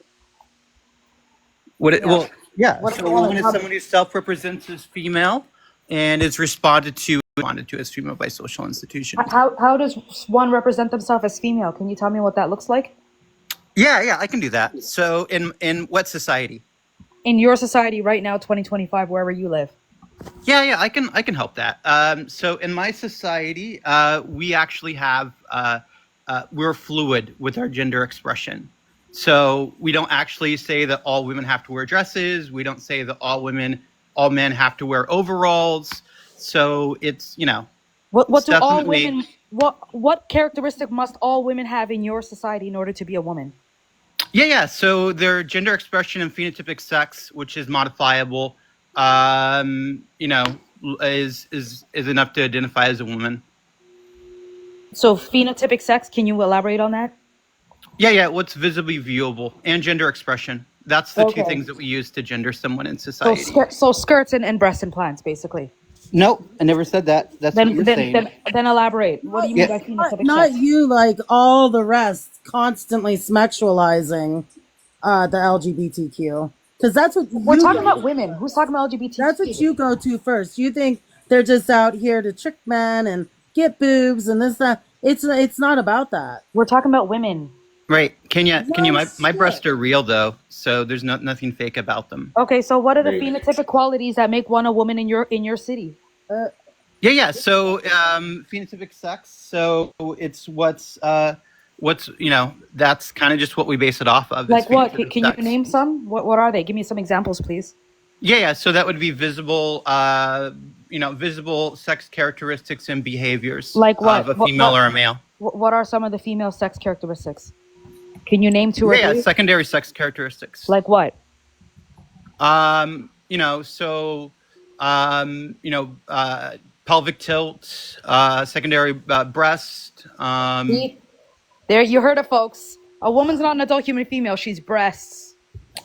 What? Yeah. Well, yeah. What So is a a woman woman? is someone who self-represents as female and is responded to as female by social institutions. How does one represent themselves as female? Can you tell me what that looks like? Yeah, I can do that. So in what society? In your society right now, 2025, wherever you live. Yeah, I can help that. So in my society, we actually have we're fluid with our gender expression. So we don't actually say that all women have to wear dresses. We don't say that all men have to wear overalls. So it's What do all definitely- women? What characteristic must all women have in your society in order to be a woman? Yeah. So their gender expression and phenotypic sex, which is modifiable, is enough to identify as a woman. So phenotypic sex, can you elaborate on that? Yeah. What's visibly viewable and gender expression. That's the two Okay. things that we use to gender someone in So society. skirts and breast implants, basically. No, I never said that. That's what you're saying. Then elaborate. What do you mean by phenotypic Not sex? you, like all the rest, constantly sexualizing the LGBTQ. Because that's what We're you talking go- about women. Who's talking about LGBT? That's what you go to first. You think they're just out here to trick men and get boobs and this that. It's not about that. We're talking about women. Right. Kenya, my shit. breasts are real though, so there's nothing fake about them. Okay, so what are the Right. phenotypic qualities that make one a woman in your city? Yeah. So phenotypic sex. So it's what's that's kind of just what we base it off of. is Like what? phenotypic Can you sex. name some? What are they? Give me some examples, please. Yeah. So that would be visible, visible sex characteristics and behaviors Like what? of a female or a male. What are some of the female sex characteristics? Can you name two or Yeah, three? secondary sex characteristics. Like what? Pelvic tilt, secondary breast. See? There, you heard it, folks. A woman's not an adult human female. She's breasts.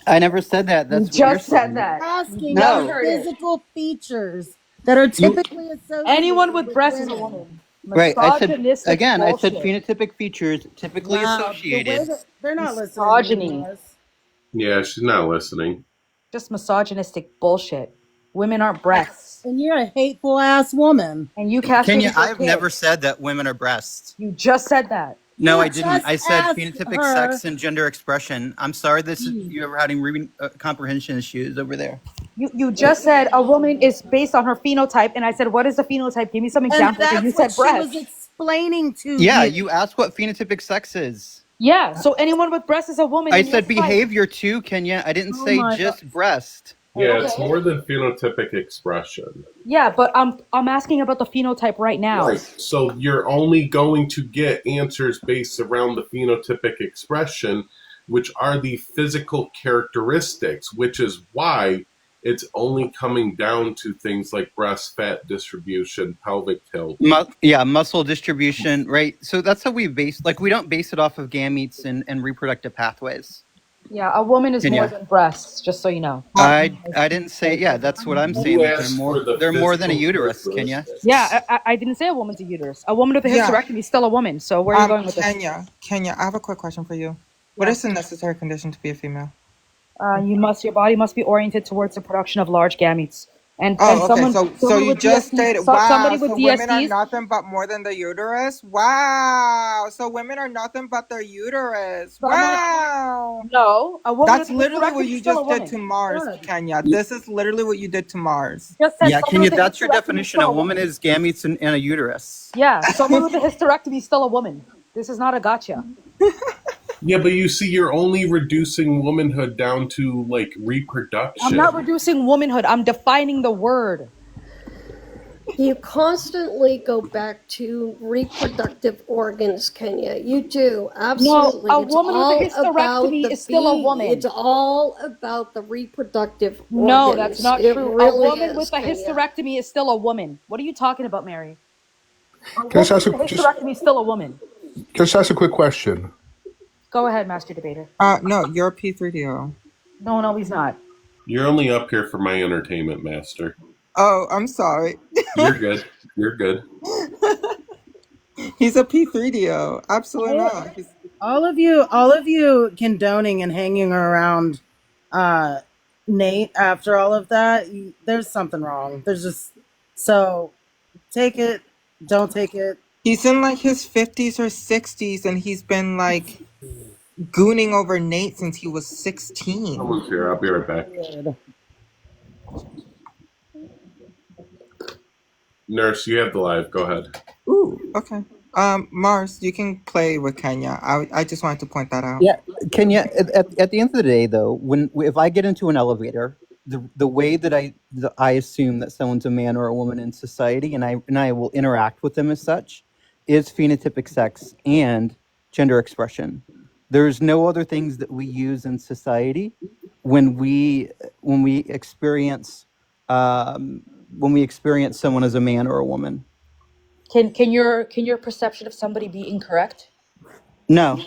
I never said that. That's You just said that. Asking No. about physical features that are typically associated Anyone with breasts is a women. woman. Right. I said Misogynistic again. I said bullshit. phenotypic features typically Wow, the way associated. that- they're not Misogyny. listening to us. Yeah, she's not listening. Just misogynistic bullshit. Women aren't breasts. And you're a hateful ass woman. And you Kenya, castrated your I've never kid. said that women are breasts. You just said that. No, You I didn't. just I said asked phenotypic her. sex and gender expression. I'm sorry, you're having comprehension issues over there. You just said a woman is based on her phenotype, and I said, what is the phenotype? Give me some And examples, and you that's what said she was breast. explaining to Yeah, you. you asked what phenotypic sex is. Yeah, so anyone with breast is a woman. I in your said sight. behavior too, Kenya. I didn't Oh say my just breast. Yeah, Okay. it's more than phenotypic expression. Yeah, but I'm asking about the phenotype right now. Right. So you're only going to get answers based around the phenotypic expression, which are the physical characteristics, which is why it's only coming down to things like breast fat distribution, pelvic tilt. Muscle distribution, right? So that's how we we don't base it off of gametes and reproductive pathways. Yeah, a woman is more Kenya. than breasts, just so you know. I didn't say, yeah, that's what I'm saying. You That asked for the they're more than a physical uterus, Kenya. characteristics. Yeah, I didn't say a woman's a uterus. A woman with a Yeah. hysterectomy is still a woman. So where are you going with this? Kenya, I have a quick question for you. What Yeah. is the necessary condition to be a female? Your body must be oriented towards the production of large gametes. And Oh, okay. someone, So someone you with just DSTs, stated, somebody wow. with So women are DSTs. nothing but more than the uterus. Wow. So women are nothing but their uterus. Wow. No, a woman That's with a literally hysterectomy what is you still a just did woman. to Mars, Good. Kenya. This is literally what you did to Mars. Just said Yeah, someone Kenya, with a that's your hysterectomy is definition. still A woman is gametes and a uterus. Yeah, someone with a hysterectomy is still a woman. This is not a gotcha. Yeah, but you see, you're only reducing womanhood down to like reproduction. I'm not reducing womanhood. I'm defining the word. You constantly go back to reproductive organs, Kenya. You do, absolutely. No, a It's woman with a all about hysterectomy the is still a being. woman. It's all about the reproductive No, organs. that's not It true. really A woman is, with a Kenya. hysterectomy is still a woman. What are you talking about, Mary? A Can I just woman ask with a hysterectomy is still a woman. a quick question? Go ahead, Master Debater. No, you're a P3DO. No, he's not. You're only up here for my entertainment, Master. Oh, I'm sorry. You're good. You're good. He's a P3DO. Absolutely not. All of you condoning and hanging around Nate after all of that, there's something wrong. There's just, so take it, don't take it. He's in like his 50s or 60s, and he's been like gooning over Nate since he was 16. Someone's here. I'll be right back. Weird. Nurse, you have the live. Go ahead. Ooh, okay. Mars, you can play with Kenya. I just wanted to point that out. Yeah, Kenya. At the end of the day, though, if I get into an elevator, the way that I assume that someone's a man or a woman in society, and I will interact with them as such, is phenotypic sex and gender expression. There's no other things that we use in society when we experience someone as a man or a woman. Can your perception of somebody be incorrect? No.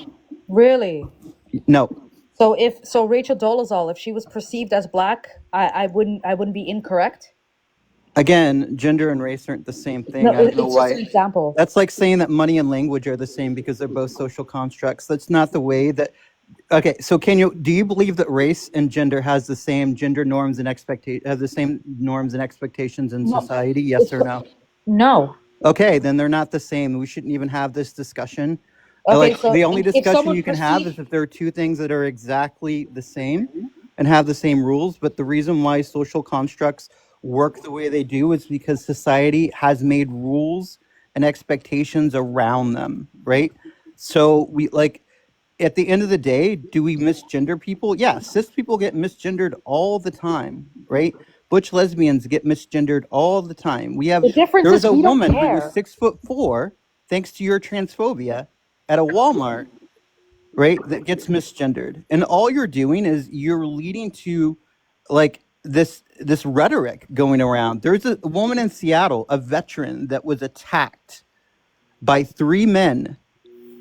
Really? No. So Rachel Dolezal, if she was perceived as black, I wouldn't be incorrect. Again, gender and race aren't the same thing. No, I don't it's know just why. an example. That's like saying that money and language are the same because they're both social constructs. That's not the way that. Okay, so do you believe that race and gender has the same gender norms and have the same norms and expectations in society? Yes or no? No. Okay, then they're not the same. We shouldn't even have this discussion. Okay, so the only discussion you can have perceived- is if there are two things that are exactly the same and have the same rules. But the reason why social constructs work the way they do is because society has made rules and expectations around them, right? So at the end of the day, do we misgender people? Yeah, cis people get misgendered all the time, right? Butch lesbians get misgendered all the time. There was a woman who was 6'4", thanks to your transphobia, at a Walmart, right, that gets misgendered. And all you're doing is you're leading to like this rhetoric going around. There's a woman in Seattle, a veteran, that was attacked by 3 men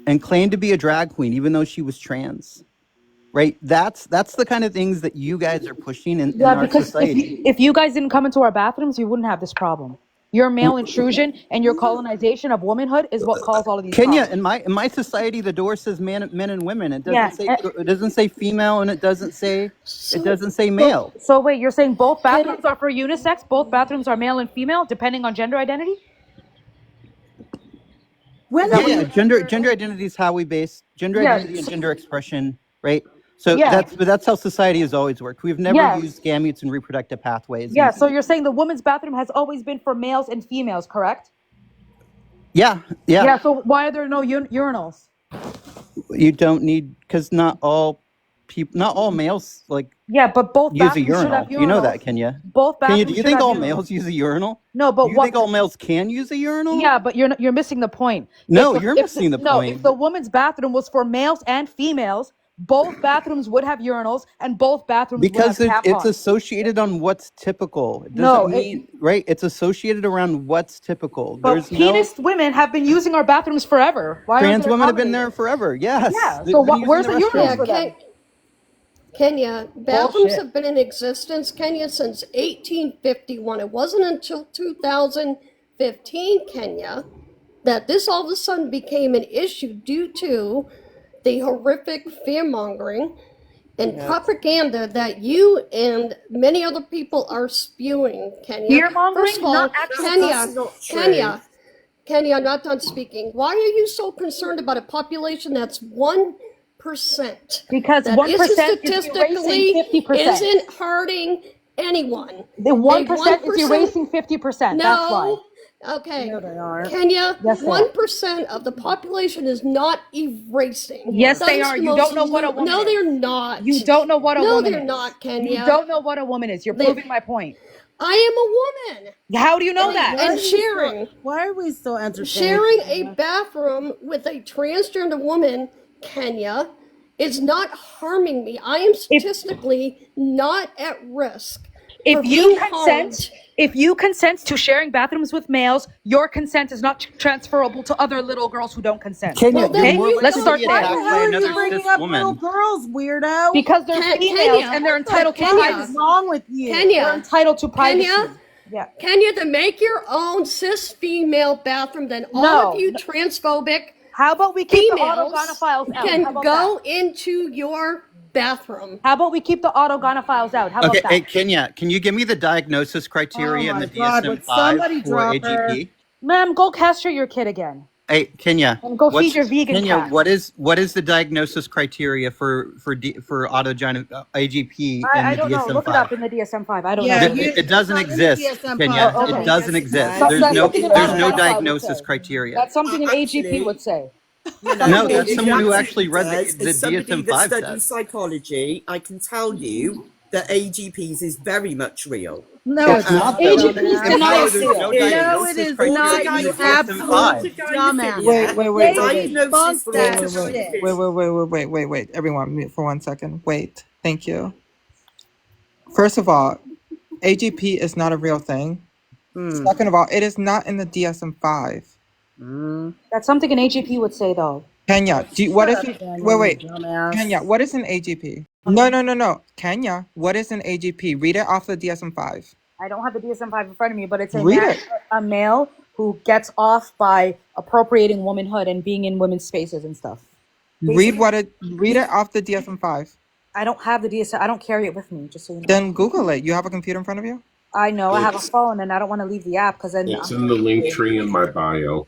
and claimed to be a drag queen, even though she was trans. Right? That's the kind of things that you guys are pushing in our society. If you guys didn't come into our bathrooms, you wouldn't have this problem. Your male intrusion and your colonization of womanhood is what caused all of these Kenya, problems. in my society, the door says men and women. It doesn't Yes. say female, and it doesn't say So, male. so wait, you're saying both Can- bathrooms are for unisex? Both bathrooms are male and female, depending on gender identity? When that did Yeah, you gender identity is how we base gender Yeah. identity and gender expression, right? So Yeah. that's how society has always worked. We've never Yes. used gametes and reproductive pathways. Yeah, and- so you're saying the women's bathroom has always been for males and females, correct? yeah. Yeah, so why are there no urinals? You don't need, because not all males Yeah, but both use a bathrooms should urinal. have urinals. You know that, Kenya. Both bathrooms Kenya, do you should think have all urinals. males use a urinal? No, but Do you think all males can use a urinal? Yeah, but you're missing the point. No, If you're if missing the No, point. if the woman's bathroom was for males and females, both bathrooms would have urinals and both bathrooms Because would have it's tampons. associated on what's typical. It No, doesn't mean, right? It's associated around what's typical. But There's no penis women have been using our bathrooms forever. Why aren't trans there women have been there accommodators? forever. Yes. Yeah, They've so been using where's the restroom. urinals Yeah, for them? Kenya, bathrooms Bullshit. have been in existence, Kenya, since 1851. It wasn't until 2015, Kenya, that this all of a sudden became an issue due to the horrific fear-mongering and propaganda that you and many other people are spewing, Kenya. Fear-mongering? First of all, Not actually. Kenya, That's not true. Kenya, I'm not done speaking. Why are you so concerned about a population that's 1%? Because That 1% is statistically erasing 50%. isn't hurting anyone. The 1% is erasing 50%. That's why. No. Okay. No, they aren't. Kenya, Yes, they are. 1% of the population is not erasing. Yes, they Those are. You most don't know what a lo- woman No, is. they're not. You don't know what a No, woman they're is. not, Kenya. You don't know what a woman is. You're They- proving my point. I am a woman. How do you know that? And sharing. Why are we so entertained? Sharing a bathroom with a transgender woman, Kenya, is not harming me. I am statistically not at risk. If for you being consent, to sharing bathrooms with males, your consent is not transferable to other little girls who don't consent. Kenya, Well, then you're you more let's likely to start be there. Why the attacked hell by are you another bringing cis up little woman. girls, weirdo? Because they're females Kenya, and they're entitled to Kenya, What is privacy. wrong with you? Kenya, They're entitled to privacy. Kenya, Yeah. Kenya, to make your own cis female bathroom, then all No. of you transphobic How about we keep the females autogonophiles out? How can about go that? into your bathroom. How about we keep the autogonophiles out? How Okay, about hey that? Kenya, can you give me the diagnosis criteria Oh in my the God, would DSM-5 somebody for drop her? AGP? Ma'am, go castrate your kid again. Hey, Kenya, And go feed your vegan Kenya, cat. what is the diagnosis criteria for autogenic AGP in I the don't know. DSM-5? Look it up in the DSM-5. I don't Yeah, know. It doesn't it's not in the exist, DSM-5. Kenya. Oh, okay. It doesn't Yes, exist. it does. There's That's no something an diagnosis autogonopile would say. criteria. That's something an AGP Actually- would say. You know, No, it- that's it someone who absolutely actually read does. the As somebody DSM-5 that studies says. psychology, I can tell you that AGPs is very much real. No, It's not, though. AGPs Empower, deny there's no seal. No, diagnosis it is criteria not. in the You DSM-5. absolute Wait, Wait. Diagnosis Debunk that for shit. Wait. Everyone, mute for 1 second. Wait. Thank you. First of all, AGP is not a real thing. Second of all, it is not in the DSM-5. That's something an AGP would say, though. Kenya, what is Shut an, up, Daniel, wait. you dumbass. Kenya, what is an AGP? No. Kenya, what is an AGP? Read it off the DSM-5. I don't have the DSM-5 in front of me, but it's Read it. a male who gets off by appropriating womanhood and being in women's spaces and stuff. Read it off the DSM-5. I don't have the DSM. I don't carry it with me, just so you know. Then Google it. You have a computer in front of you? I know I have a phone and I don't want to leave the app because then It's in the link tree in my bio.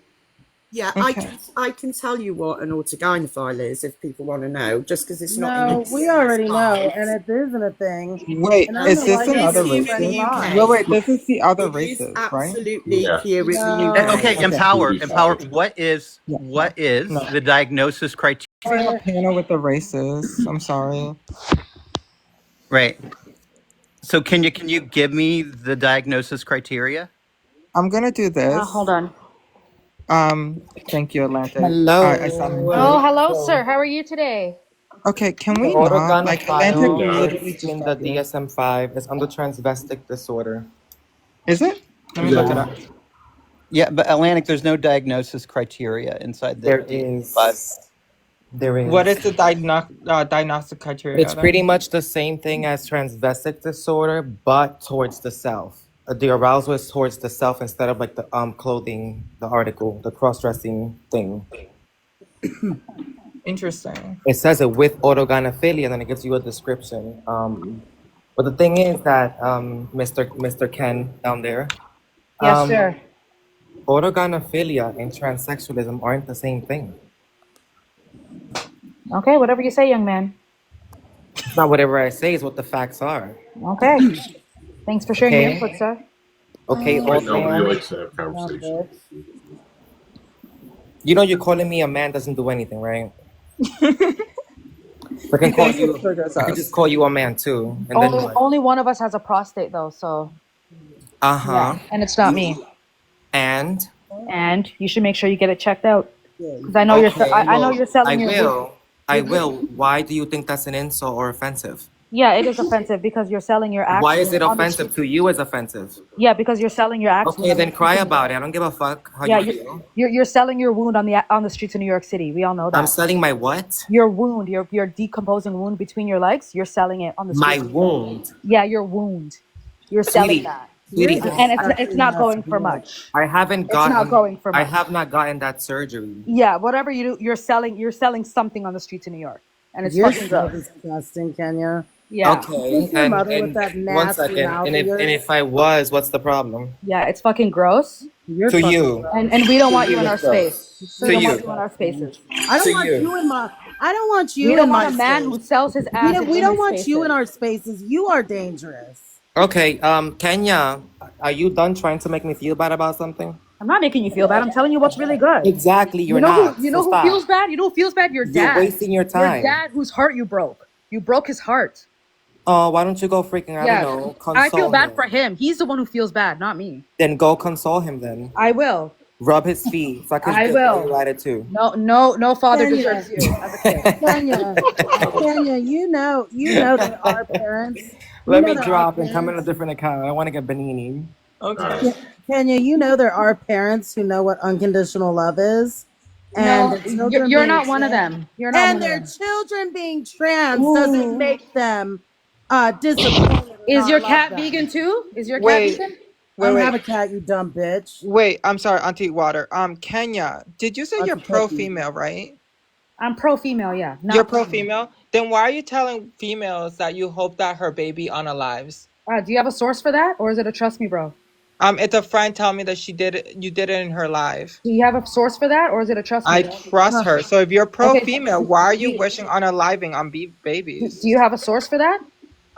Yeah, Okay. I can tell you what an autogynephile is if people want to know, just because it's not. No, in the we already know, DSM-5. and it isn't a thing. Wait, And I is don't know this why in you other keep races? running UK. lies. Wait, this is the other It is races, right? absolutely Yeah. here in the No. UK. Okay, Okay. empower. Okay. What is No. the diagnosis criteria? I'm a panel with the races. I'm sorry. Right. So can you give me the diagnosis criteria? I'm gonna do this. hold on. Thank you, Atlantic. Hello. I sound Oh, hello, sir. How are you today? Okay, can The we not? Like, Atlantic autogynephile literally is just in the started. DSM-5 is under transvestic disorder. Is it? Let me look it up. Yeah, but Atlantic, there's no diagnosis criteria inside the There is. There is. What is the diagnostic criteria? It's then? pretty much the same thing as transvestic disorder, but towards the self. the arousal is towards the self instead of like the clothing, the article, the cross-dressing thing. Interesting. It says it with autogynephilia, and then it gives you a description. But the thing is that Mr. Ken down there, Yes, sir. autogynephilia and transsexualism aren't the same thing. Okay, whatever you say, young man. It's not whatever I say; is what the facts are. Okay. Thanks for sharing your Okay. input, sir. Okay, Wait, old nobody man. likes to have conversations. You know, you're calling me a man doesn't do anything, right? I can call you. I can just call you a man too, and then what? Only one of us has a prostate, though, so yeah, and it's not me. And And you should make sure you get it checked out, because I know I know you're selling your wound. I will. Why do you think that's an insult or offensive? Yeah, it is offensive because you're selling your acts. Why is it on the offensive street. to you? Is offensive? Yeah, because you're selling your acts. Okay, then cry about it. I don't give a fuck how Yeah, you feel. you're selling your wound on the streets of New York City. We all know that. I'm selling my what? Your wound, your decomposing wound between your legs. You're selling it on the My streets. wound. Yeah, your wound. You're selling that. Sweetie, And it's not going for much. I haven't It's gotten. not going for I much. have not gotten that surgery. Yeah, whatever you do, you're selling something on the streets of New York, and it's You're fucking so gross. disgusting, Kenya. Yeah. Okay, Your mother and with that one nasty second, mouth and of yours. if I was, what's the problem? Yeah, it's fucking gross. You're To fucking you. gross. And we don't want you in you our it's gross. space. To We don't you. want you in our spaces. I don't To want you. you in my. I don't want you We in don't my want a man space. who sells his ass. We in don't his want you in spaces. our spaces. You are dangerous. Okay, Kenya, are you done trying to make me feel bad about something? I'm not making you feel bad. I'm telling you what's really good. Exactly, you're You know not. who? You so know who stop. feels bad? You know who feels bad? Your You're dad. wasting your time. Your dad, whose heart you broke. You broke his heart. Oh, why don't you go freaking, I Yeah. don't know, console I feel bad him. for him. He's the one who feels bad, not me. Then go console him then. I will. Rub his feet. Suck his I dick will. while you're at it too. No father Kenya. deserves you as a kid. Kenya, you know that our parents. Let know me that drop our and come in a parents- different account. I want to get Benini. Okay. Kenya, you know there are parents who know what unconditional love is, and No, their children you're being not one of trans- them. You're not and one their of them. children being trans doesn't make them disappointed. or Is not your love cat them. vegan too? Is your cat Wait, vegan? I don't wait. have a cat, you dumb bitch. Wait, I'm sorry, Auntie Water. Kenya, did you say Auntie you're Cookie. pro-female, right? I'm pro-female, yeah. You're pro-female? Then why are you telling females that you hope that her baby unalives? Do you have a source for that, or is it a trust me, bro? It's a friend telling me that you did it in her live. Do you have a source for that, or is it a trust me? I bro? trust her. So if you're pro-female, why are you do- wishing unaliving on babies? Do you have a source for that?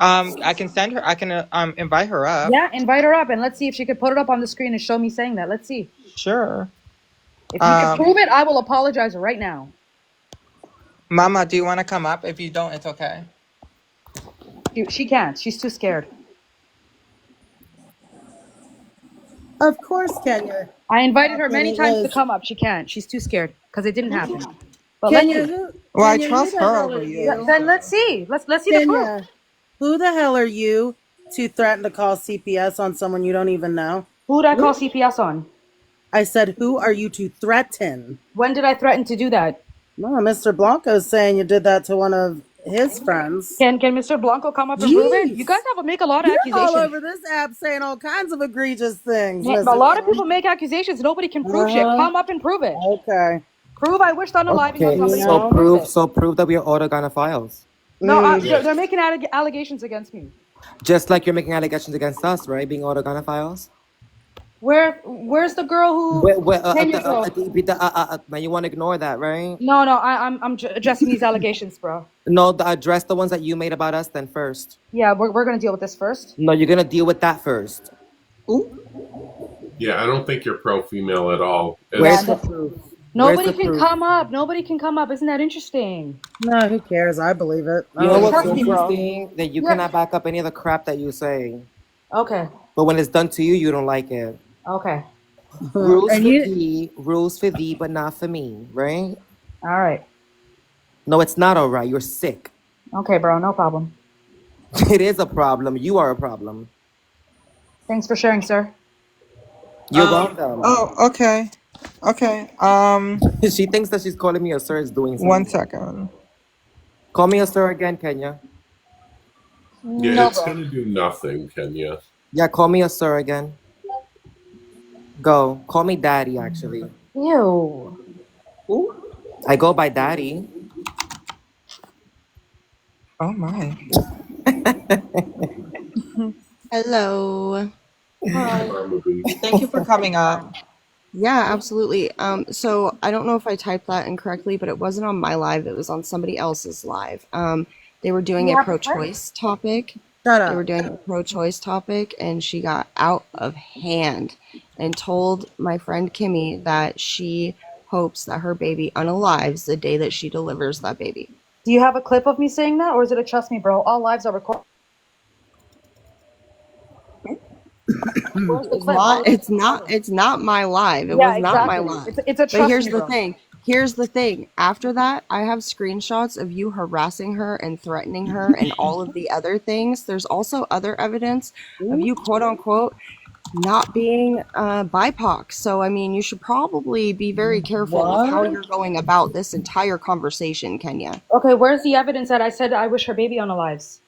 I can send her. I can invite her up. Yeah, invite her up and let's see if she could put it up on the screen and show me saying that. Let's see. Sure. If you can prove it, I will apologize right now. Mama, do you want to come up? If you don't, it's okay. She can't. She's too scared. Of course, Kenya. I invited her many times to Liz. come up. She can't. She's too scared because it didn't happen. But Kenya, let's see. who, Well, I Kenya, trust who the her hell over are you. Then let's see. Let's see the proof. Kenya, who the hell are you to threaten to call CPS on someone you don't even know? Who did I call CPS on? I said, who are you to threaten? When did I threaten to do that? No, Mr. Blanco's saying you did that to one of his friends. Can Mr. Blanco come up and prove it? You guys make a lot of You're accusations. all over this app saying all kinds of egregious things. Yeah, a lot of people make accusations. Nobody can prove shit. Come up and prove it. Okay. Prove I wished unaliving Okay, on somebody. so prove that we are autogynephiles. No, they're making allegations against me. Just like you're making allegations against us, right? Being autogynephiles. Where's the girl who? Now you want to ignore that, right? No, I'm addressing these allegations, bro. No, address the ones that you made about us then first. Yeah, we're gonna deal with this first. No, you're gonna deal with that first. Yeah, I don't think you're pro-female at all. Where's the proof? Nobody can come up. Nobody can come up. Isn't that interesting? No, who cares? I believe it. You know what's Trust me, bro. interesting? That you cannot back up any of the crap that you say. Okay. But when it's done to you, you don't like it. Okay. Rules for thee, but not for me, right? All right. No, it's not all right. You're sick. Okay, bro. No problem. It is a problem. You are a problem. Thanks for sharing, sir. You're welcome. Oh, okay. Okay. She thinks that she's calling me a sir is doing something. 1 second. Call me a sir again, Kenya. Yeah, No, it's bro. gonna do nothing, Kenya. Yeah, call me a sir again. Go. Call me daddy, actually. Ew. I go by daddy. Oh my. Hello. Hi, Hi. Mama B. Thank you for coming up. Yeah, absolutely. So I don't know if I typed that incorrectly, but it wasn't on my live. It was on somebody else's live. They were doing You a have a clip? pro-choice topic. Shut They up. were doing a pro-choice topic, and she got out of hand and told my friend Kimmy that she hopes that her baby unalives the day that she delivers that baby. Do you have a clip of me saying that, or is it a trust me, bro? All lives are recorded. Where's the It's clip? not. How is it It's not. recorded? It's not my live. It Yeah, was not my exactly. live. It's a But trust here's me, the bro. thing. Here's the thing. After that, I have screenshots of you harassing her and threatening her and all of the other things. There's also other evidence of you, quote unquote, not being BIPOC. So, I mean, you should probably be very careful of how What? you're going about this entire conversation, Kenya. Okay, where's the evidence that I said I wish her baby unalives?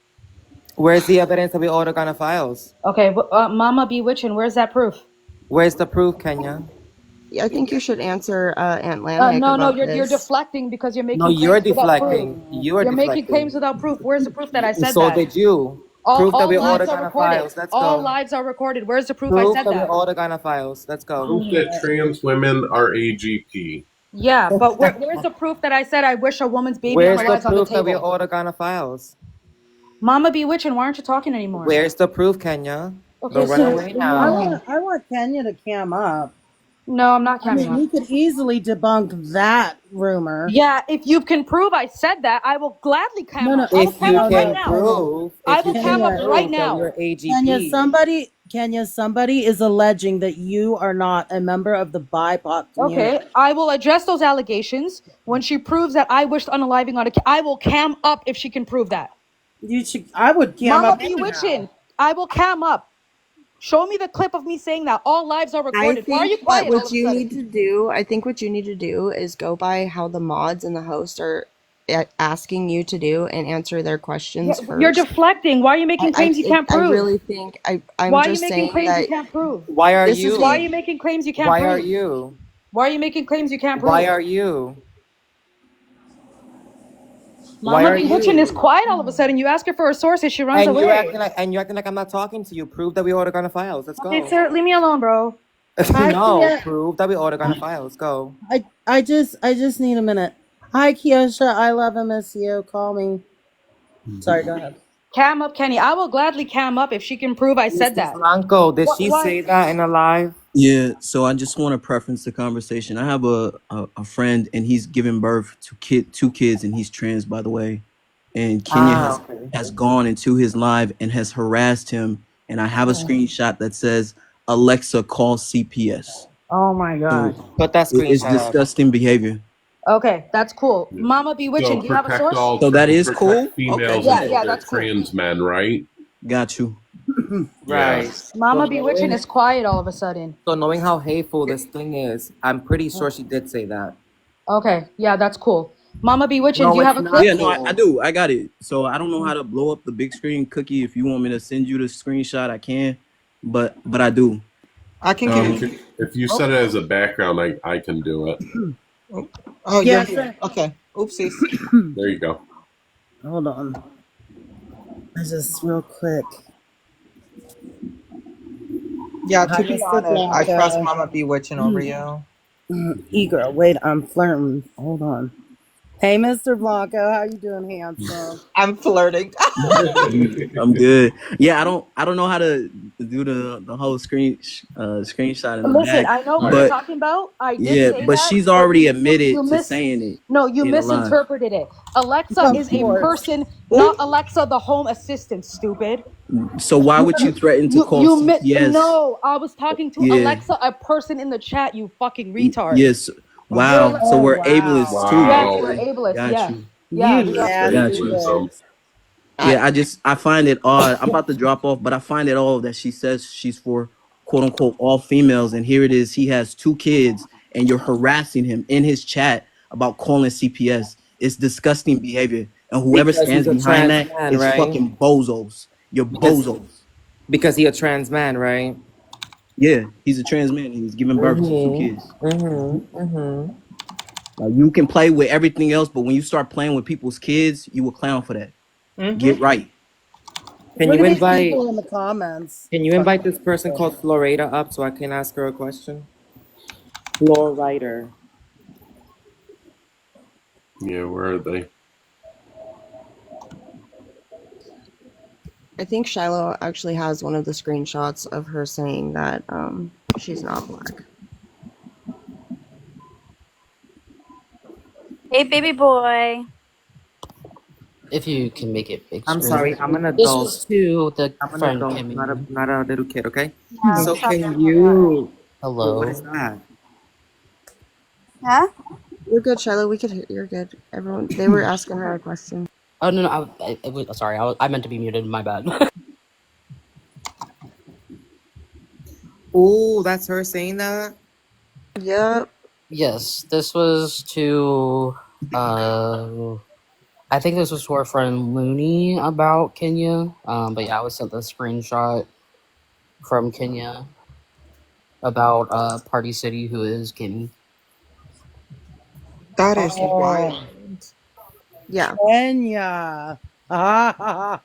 Where's the evidence that we ordered on the files? Okay, Mama Bewitching, where's that proof? Where's the proof, Kenya? Yeah, I think you should answer Aunt Lanik No, about you're this. deflecting because you're No, making you're claims without proof. deflecting. You're You're making claims deflecting. without proof. Where's the proof that I said So that? did you. Proof that All we lives ordered are on the recorded. files. Let's All go. lives are recorded. Where's the proof I Proof said that we that? ordered on the files. Let's go. Proof that trans women are AGP. Yeah, but where's the proof that I said I wish a woman's baby Where's the unalives on the proof that we table? ordered on the files? Mama Bewitching, why aren't you talking anymore? Where's the proof, Kenya? Okay, Don't run so away leave me now. alone. I want Kenya to cam up. No, I'm not I mean, coming we up. could easily debunk that rumor. Yeah, if you can prove I said that, I will gladly cam No, no, up. I will If cam you no, up right can no, now. prove, I if you will can cam up Kenya, right prove that you're now. AGP. Kenya, somebody is alleging that you are not a member of the BIPOC community. Okay, I will address those allegations when she proves that I wished unaliving on a. I will cam up if she can prove that. You should. I would cam Mama up Bewitching, anyhow. I will cam up. Show me the clip of me saying that. All lives are I recorded. Why are you think that quiet all what of a you sudden? need to do, I think what you need to do is go by how the mods and the host are asking you to do and answer their questions You're first. deflecting. Why are you making claims you can't I prove? really think I'm Why are you just making saying claims you that can't prove? Why are this is Why are you? you making claims you can't Why are prove? you? Why are you making claims you can't Why prove? are you? Why Mama are Bewitching is you? quiet all of a sudden. You ask her for a source and she runs And you're away. acting like I'm not talking to you. Prove that we ordered on the files. Let's Okay, go. sir, leave me alone, bro. Hi, No, Kia. prove that we ordered on the files. Let's go. I just need a minute. Hi, Kiosha. I love and miss you. Call me. Sorry, go ahead. Cam up, Kenny. I will gladly cam up if she can prove I said Mrs. that. Blanco, did she Why? say that in a live? Yeah, so I just want to preference the conversation. I have a friend and he's given birth to two kids and he's trans, by the way. And Kenya Okay. has gone into his live and has harassed him. And I have a screenshot that says, Alexa, call CPS. Oh my So god. Put that it's screenshot up. disgusting behavior. Okay, that's cool. Yeah. Mama So Bewitching, do you have a source? So that is cool? protect females Okay. until Yeah, they're that's cool. trans men, right? Got you. Right. Yes. Mama So Bewitching knowing, is quiet all of a sudden. so knowing how hateful this thing is, I'm pretty sure she did say that. Okay, yeah, that's cool. Mama Bewitching, do No, you have it's a not clip? Yeah, no, I cool. do. I got it. So I don't know how to blow up the big screen cookie. If you want me to send you the screenshot, I can. But I do. I can give you. If you set it as a background, I can do it. Oh, Yeah, you're here. Okay. Oopsies. There you go. Hold on. I just real quick. Yeah, Hi, to be Mr. honest, I trust Blanco. Mama Bewitching over you. E-girl, wait, I'm flirting. Hold on. Hey, Mr. Blanco, how you doing, handsome? I'm flirting. I'm good. Yeah, I don't know how to do the whole screenshot in the Listen, back. I know what you're But talking about. I did yeah, say but that, she's but already you admitted to saying it you in a live. misinterpreted it. Alexa Of is a course. person, not Alexa the home assistant, stupid. So why would you threaten to call CPS? No, I was talking to Yeah. Alexa, a person in the chat, you fucking retard. Yes. Wow. So Oh, we're wow. ableists too. Yes, we're Okay. ableist, Got yeah. you. Yeah, You we are. nasty Ableism. bitch. Yeah, I find it odd. I'm about to drop off, but I find it odd that she says she's for quote unquote all females, and here it is. He has two kids, and you're harassing him in his chat about calling CPS. It's disgusting behavior, and whoever Because he's stands a behind trans that man, is right? fucking bozos. You're Because bozos. Because he a trans man, right? Yeah, he's a trans man and he's giving birth to two kids. You can play with everything else, but when you start playing with people's kids, you a clown for that. Get right. Can Look you at these invite people in the comments. Can you invite this person called Florida up so I can ask her a question? Florida. Yeah, where are they? I think Shiloh actually has one of the screenshots of her saying that she's not black. Hey, baby boy. If you can make it big I'm screen. sorry, I'm an This adult. was to the I'm an friend adult, Kimmy. not a little kid, okay? No, So sorry can about you... Hello. What is that? Huh? You're good, Shiloh. We could hear. You're good. Everyone, they were asking her a question. Oh no, sorry. I meant to be muted. My bad. Oh, that's her saying that? Yep. Yes, this was to. I think this was to our friend Looney about Kenya. But yeah, I was sent the screenshot from Kenya about Party City, who is Kimmy. That is wild. Yeah. Kenya. Kenya.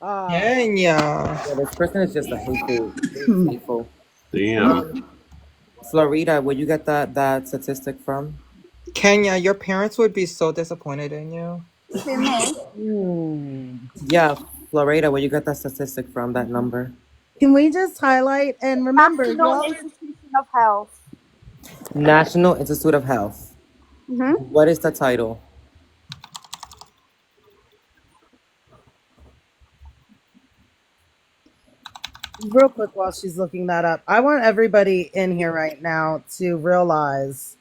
Yeah, this person is just a hateful. Damn. Florida, where you get that statistic from? Kenya, your parents would be so disappointed in you. To me. Yeah, Florida, where you got that statistic from, that number? Can we just highlight and remember, National y'all? Institution of Health. National Institute of Health. Mm-hmm. What is the title? Real quick while she's looking that up, I want everybody in here right now to realize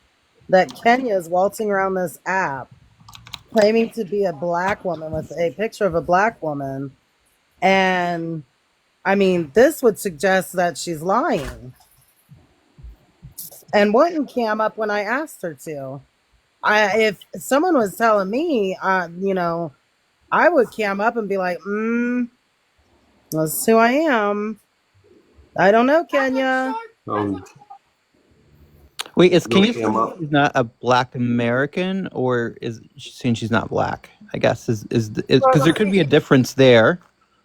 that Kenya is waltzing around this app claiming to be a black woman with a picture of a black woman. And I mean, this would suggest that she's lying. And wouldn't cam up when I asked her to. If someone was telling me, you know, I would cam up and be like, that's who I am. I don't know, Kenya. Wait, is No Kenya cam saying up. she's not a Black American, or is she saying she's not black? I guess is because there could be a difference there,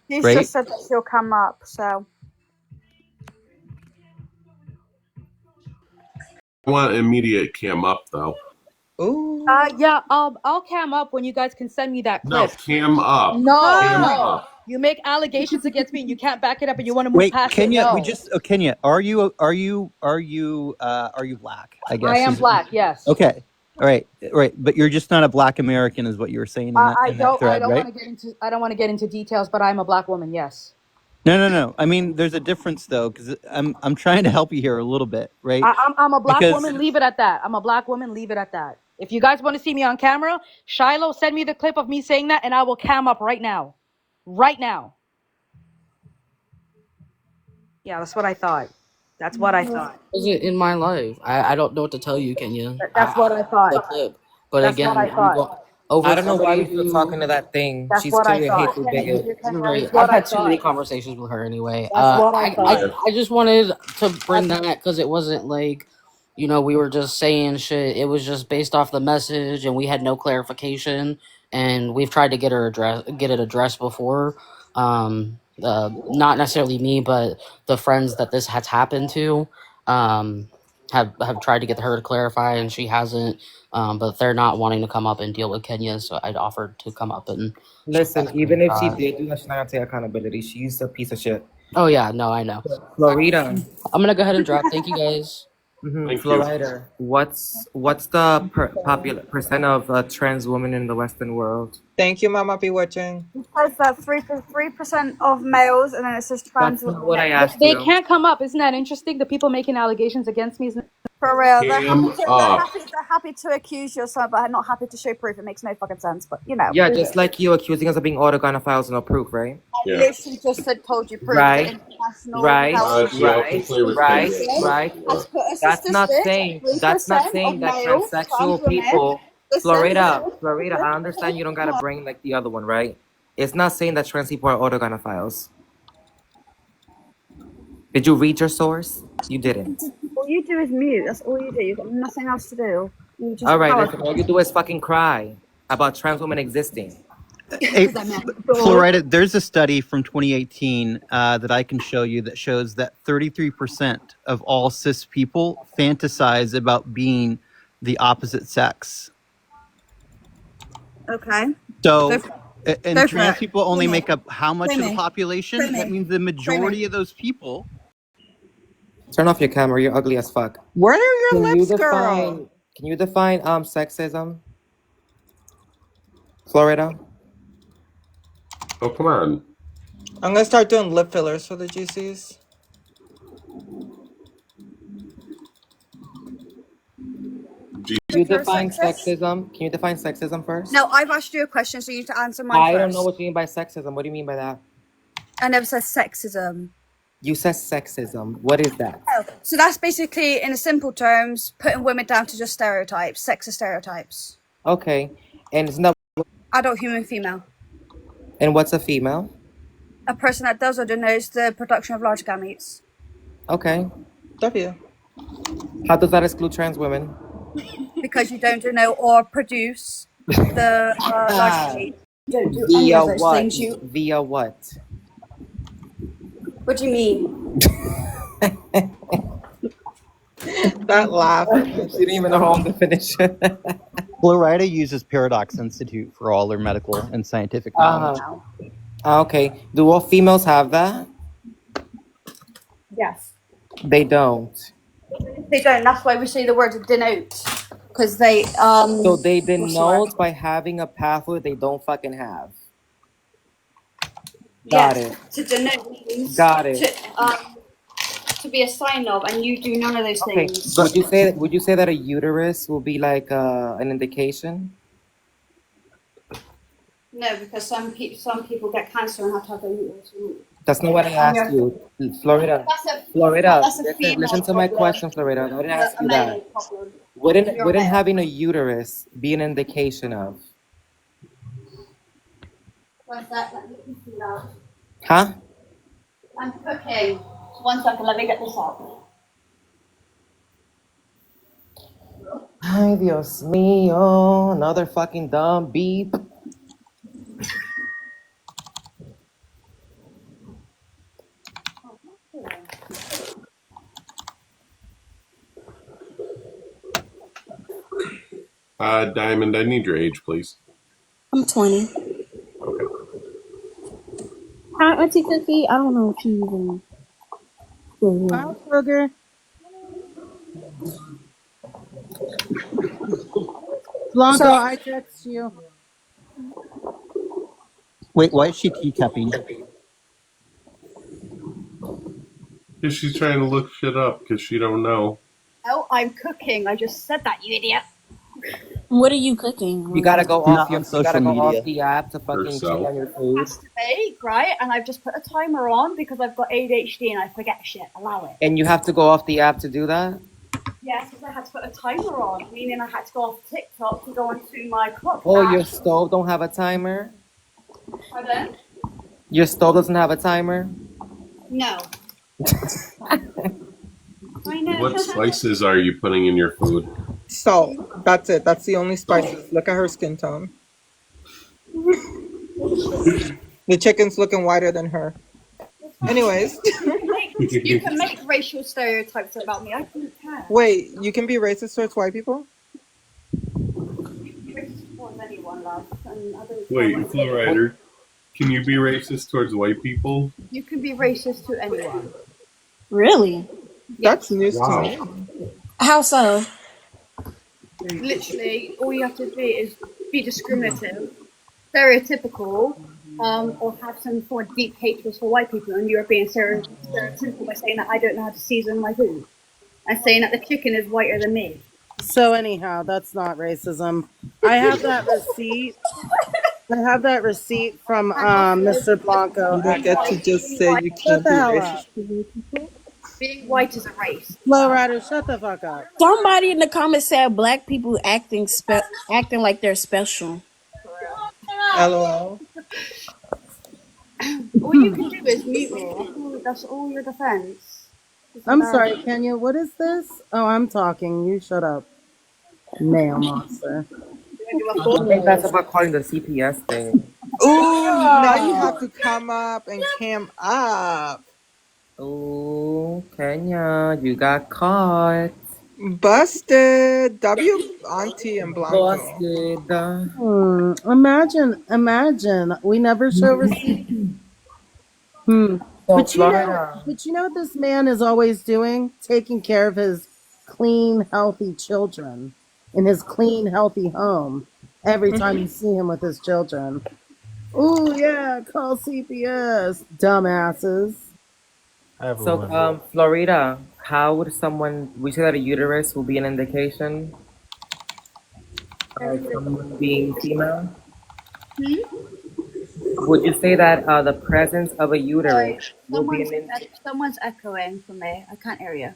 She's right? just said that she'll come up, so. I want immediate cam up though. Ooh. Yeah, I'll cam up when you guys can send me that No, clip. cam up. No, Cam no. up. You make allegations against me and you can't back it up and you want to move Wait, past Kenya, it. No. we just Kenya, are you black? I guess I am black, yes. Okay, right, but you're just not a Black American, is what you were saying in that thread, right? I don't want to get into details, but I'm a black woman, yes. No. I mean, there's a difference though, because I'm trying to help you here a little bit, right? I'm a black Because- woman, leave it at that. I'm a black woman, leave it at that. If you guys want to see me on camera, Shiloh, send me the clip of me saying that and I will cam up right now. Right now. Yeah, that's what I thought. That's what I thought. Was it in my life? I don't know what to tell you, Kenya. That's what I thought. The clip. But That's again, what I thought. I don't know why you feel talking to that thing. That's She's what I clearly a thought. hateful bigot. Right. That's what I've had I too many thought. conversations with her anyway. That's what I thought. I just wanted to bring that because it wasn't like, we were just saying shit. It was just based off the message, and we had no clarification. And we've tried to get it addressed before. Not necessarily me, but the friends that this has happened to, have tried to get her to clarify, and she hasn't. But they're not wanting to come up and deal with Kenya, so I'd offered to come up and Listen, even if she did do that, she's not gonna take accountability. She's a piece of shit. Oh yeah, no, I know. Florida. I'm gonna go ahead and drop. Thank you guys. Florida. What's the popular percent of trans women in the Western world? Thank you, Mama Be Watching. It says that 3% of males, and then it says trans That's not women. what I asked They you. can't come up. Isn't that interesting? The people making allegations against me. For real. They're Cam happy to accuse you of something, but not happy to show proof. It makes no fucking sense, but you know. Yeah, just like you accusing us of being organophiles and no proof, right? I literally just said, told you proof. Right. The International Right. Health Right. has put a That's not statistic, saying that 3% of males, transsexual trans women, people. Florida, Florida, I understand you don't got a brain like the other one, right? It's not saying that trans people are organophiles. Did you read your source? You didn't. All you do is mute. That's all you do. You've got nothing else to do. You just All right, power. listen, all you do is fucking cry about trans women existing. Hey, Because I'm at Florida, there's a study from 2018 that I can show you that shows that 33% of all cis people fantasize about being the opposite sex. Okay. So, and Go for trans it. people only Play me. make up how much Play of the me. population? Play That me. means the Play me. majority of those people. Turn off your camera. You're ugly as fuck. Where are your Can you lips, girl? define sexism? Florida? Oh, come on. I'm gonna start doing lip fillers for the GCs. Can you You're define sexist? sexism? Can you define sexism first? No, I've asked you a question, so you need to answer mine I don't know first. what you mean by sexism. What do you mean by that? I never said sexism. You said sexism. What is that? Oh, so that's basically, in simple terms, putting women down to just stereotypes, sexist stereotypes. Okay. And it's not. Adult human female. And what's a female? A person that does or denotes the production of large gametes. Okay. W. How does that exclude trans women? Because you don't denote or produce the large gametes. You don't do any Via of those what? things. Via what? What do you mean? That laugh. She didn't even know her own definition. Florida uses Paradox Institute for all their medical and scientific knowledge. Okay. Do all females have that? Yes. They don't. They don't. That's why we say the word denote. Because they So they what's the word? denote by having a pathway they don't fucking have. Got Yes, it. to denote means Got it. to be a sign of, and you do none of those Okay. things. Would you say that a uterus will be like an indication? No, because some people get cancer and have to have their uterus removed. That's not what I asked you. Florida. That's a female Listen to my problem. question, Florida. I didn't ask A you male that. problem. Wouldn't You're a male. having a uterus be an indication of? One sec, let me see that. Huh? I'm cooking. 1 second, let me get this up. Ay, Dios mío. Another fucking dumb beep. Diamond, I need your age, please. I'm 20. Okay. Hi, Auntie Cookie. I don't know if she even. Hi, Sugar. Blanco, So, I text you. Wait, why is she teacupping? Because she's trying to look shit up because she don't know. Oh, I'm cooking. I just said that, you idiot. what are you cooking? You gotta go Not off your. on You social gotta go media. off the app to fucking cheat Herself. on your food. Has to bake, right? And I've just put a timer on because I've got ADHD and I forget shit. Allow it. And you have to go off the app to do that. Yes, because I had to put a timer on, meaning I had to go off TikTok to go onto my cook Oh, app. your stove don't have a timer. Pardon? Your stove doesn't have a timer. No. I know. What spices are you putting in your food? Salt. That's it. That's the only spices. Look at her skin tone. The chicken's looking whiter than her. Anyways. You can make racial stereotypes about me. I don't care. Wait, you can be racist towards white people? Racist towards anyone, love. And I don't care Wait, what Flow Rider, can you be racist towards white people? you can be racist to anyone. Really? That's news Wow. to me. How so? Literally, all you have to do is be discriminative, stereotypical, or have some sort of deep hatred for white people, and you're being stereotypical by saying that I don't know how to season my food, and saying that the chicken is whiter than me. So anyhow, that's not racism. I have that receipt. I have that receipt from Mr. Blanco. You don't get to just say you Shut can't the be hell racist up. to white people. Being white is a race. Flow Rider, shut the fuck up. Somebody in the comments said black people acting like they're special. LOL. All you can do is mute me. That's all your defense. I'm sorry, Kenya. What is this? Oh, I'm talking. You shut up, male monster. I think that's about calling the CPS thing. Ooh, now you Ah. have to come up and cam up. Oh, Kenya, you got caught. Busted. W Auntie and Blanco. Busted. Imagine. We never show receipts. So But Florida. what this man is always doing? Taking care of his clean, healthy children in his clean, healthy home. Every time you see him with his children. Ooh, yeah, call CPS, dumbasses. So, Florida, how would we say that a uterus will be an indication of someone being female? Would you say that the presence of a uterus Sorry, will be an someone's echoing for me. I can't hear you.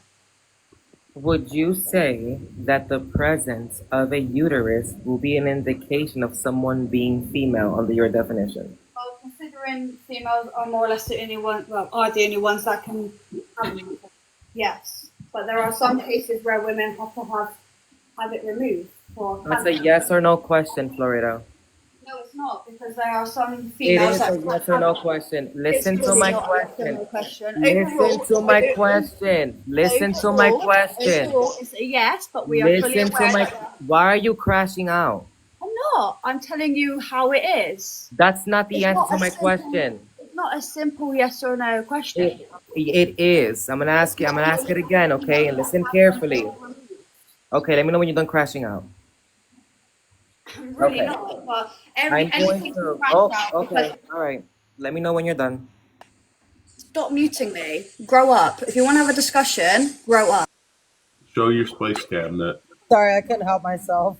Would you say that the presence of a uterus will be an indication of someone being female under your definition? Well, considering females are more or less the only ones, are the only ones that can have it, yes. But there are some cases where women have to have it removed for That's cancer. a yes or no question, Florida. No, it's not, because there are some It females is that a can't yes or have no it. question. It's Listen to really my not a yes or question. no question. Listen to my question. Listen to my question. Overall, it's a yes, but we are fully Listen to aware my. that Why are you crashing out? I'm not. I'm telling you how it is. That's not the It's answer not to a my simple. question. It's not a simple yes or no question. It is. I'm gonna ask you. I'm gonna ask it again, okay? And listen carefully. Okay, let me know when you're done crashing out. I'm really Okay. not. But I'm going anything can to. crash Oh, out because okay. All right. Let me know when you're done. stop muting me. Grow up. If you want to have a discussion, grow up. Show your spice cabinet. Sorry, I couldn't help myself.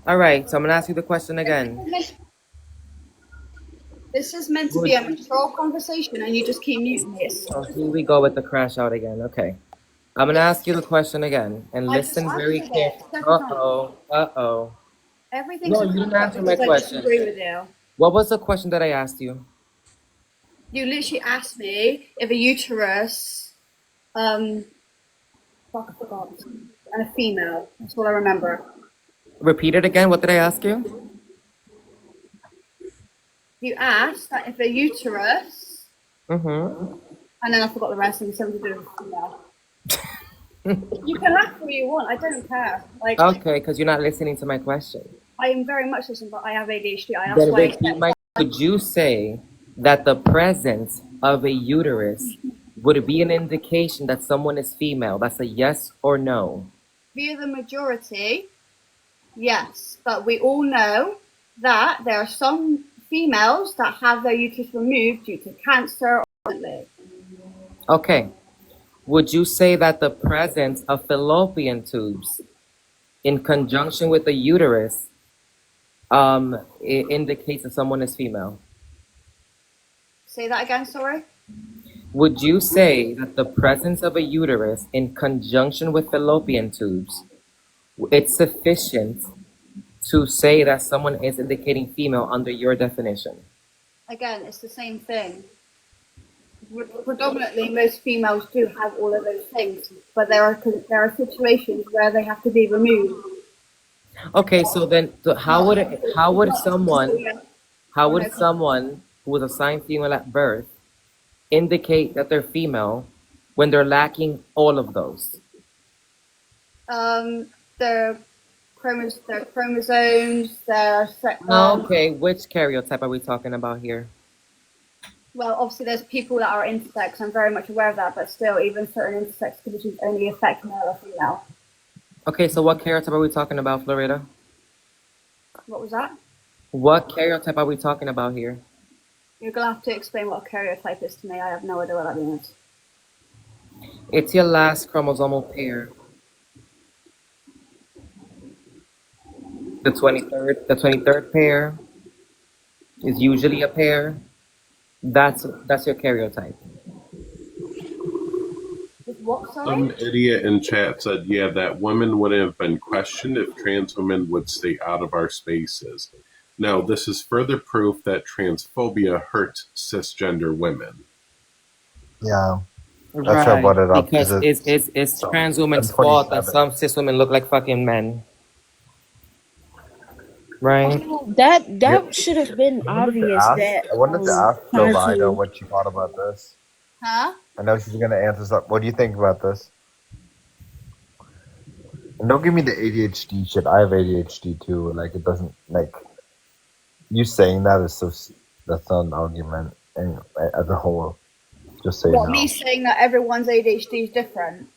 All right. So I'm gonna ask you the question again. This is meant to be a mature conversation, and you just keep muting me. So here we go with the crash out again. Okay. I'm gonna ask you the question again and I just listen very answered it carefully. several times. Uh-oh. Everything's No, a you didn't concept answer my because I question. disagree with you. What was the question that I asked you? You literally asked me if a uterus, fuck, I forgot, and a female. That's all I remember. Repeat it again. What did I ask you? You asked that if a uterus, Mm-hmm. and then I forgot the rest, and something to do with female. You can laugh all you want. I don't care. Like, Okay, because you're not listening to my question. I am very much listening, but I have ADHD. That's Then why. repeat my. Would you say that the presence of a uterus would be an indication that someone is female? That's a yes or no. Via the majority, yes, but we all know that there are some females that have their uterus removed due to cancer or something. Okay. Would you say that the presence of fallopian tubes in conjunction with the uterus it indicates that someone is female? Say that again, sorry. Would you say that the presence of a uterus in conjunction with fallopian tubes, it's sufficient to say that someone is indicating female under your definition? Again, it's the same thing. Predominantly, most females do have all of those things, but there are situations where they have to be removed. Okay, so then how would someone who was assigned female at birth indicate that they're female when they're lacking all of those? Their chromosomes, Okay, which karyotype are we talking about here? well, obviously there's people that are intersex. I'm very much aware of that, but still, even certain intersex conditions only affect male or female. Okay, so what karyotype are we talking about, Florida? What was that? What karyotype are we talking about here? You're gonna have to explain what a karyotype is to me. I have no idea what that means. It's your last chromosomal pair. The 23rd pair is usually a pair. That's your karyotype. What, sorry? Some idiot in chat said, yeah, that women wouldn't have been questioned if trans women would stay out of our spaces. Now, this is further proof that transphobia hurts cisgender women. Yeah. Right. why I brought it up. Because it's trans women's fault that some cis women look like fucking men. Right? That should have been obvious that I wanted to ask Flo trans Rida women. what she thought about this. Huh? I know she's gonna answer something. What do you think about this? And don't give me the ADHD shit. I have ADHD too. Like it doesn't like you saying that is so. That's not an argument. And as a whole, just so you What, know. me saying that everyone's ADHD is different?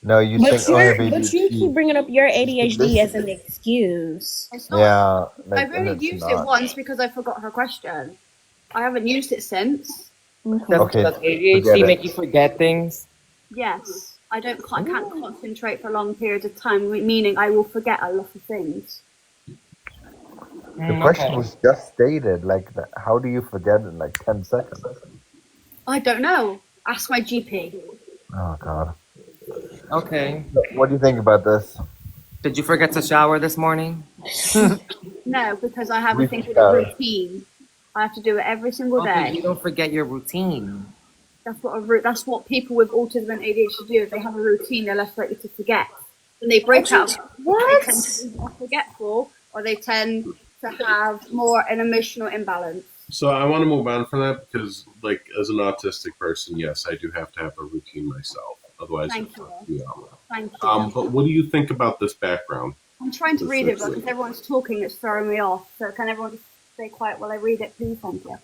No, you But saying I have you keep ADHD. bringing up your Just ADHD listen. as an excuse. It's not. Yeah, like I've and only it's used it not. once because I forgot her question. I haven't used it since. Okay, Does forget ADHD it. make you forget things? Yes, I can't concentrate for long periods of time, meaning I will forget a lot of things. The question was just stated. Like, how do you forget in like 10 seconds? I don't know. Ask my GP. Oh God. Okay. What do you think about this? Did you forget to shower this morning? No, because I have a thing called a Shower. routine. I have to do it every single Okay, day. you don't forget your routine. That's what people with autism and ADHD do. If they have a routine, they're less likely to forget. When they break out, they tend to be more forgetful, or they tend to have more an emotional imbalance. So I want to move on from that because, like, as an autistic person, yes, I do have to have a routine myself. Otherwise, Thank it you. fucks me out. Thank you. But what do you think about this background? I'm trying to This read it, but situation? because everyone's talking, it's throwing me off. So can everyone just stay quiet while I read it, please? Thank you.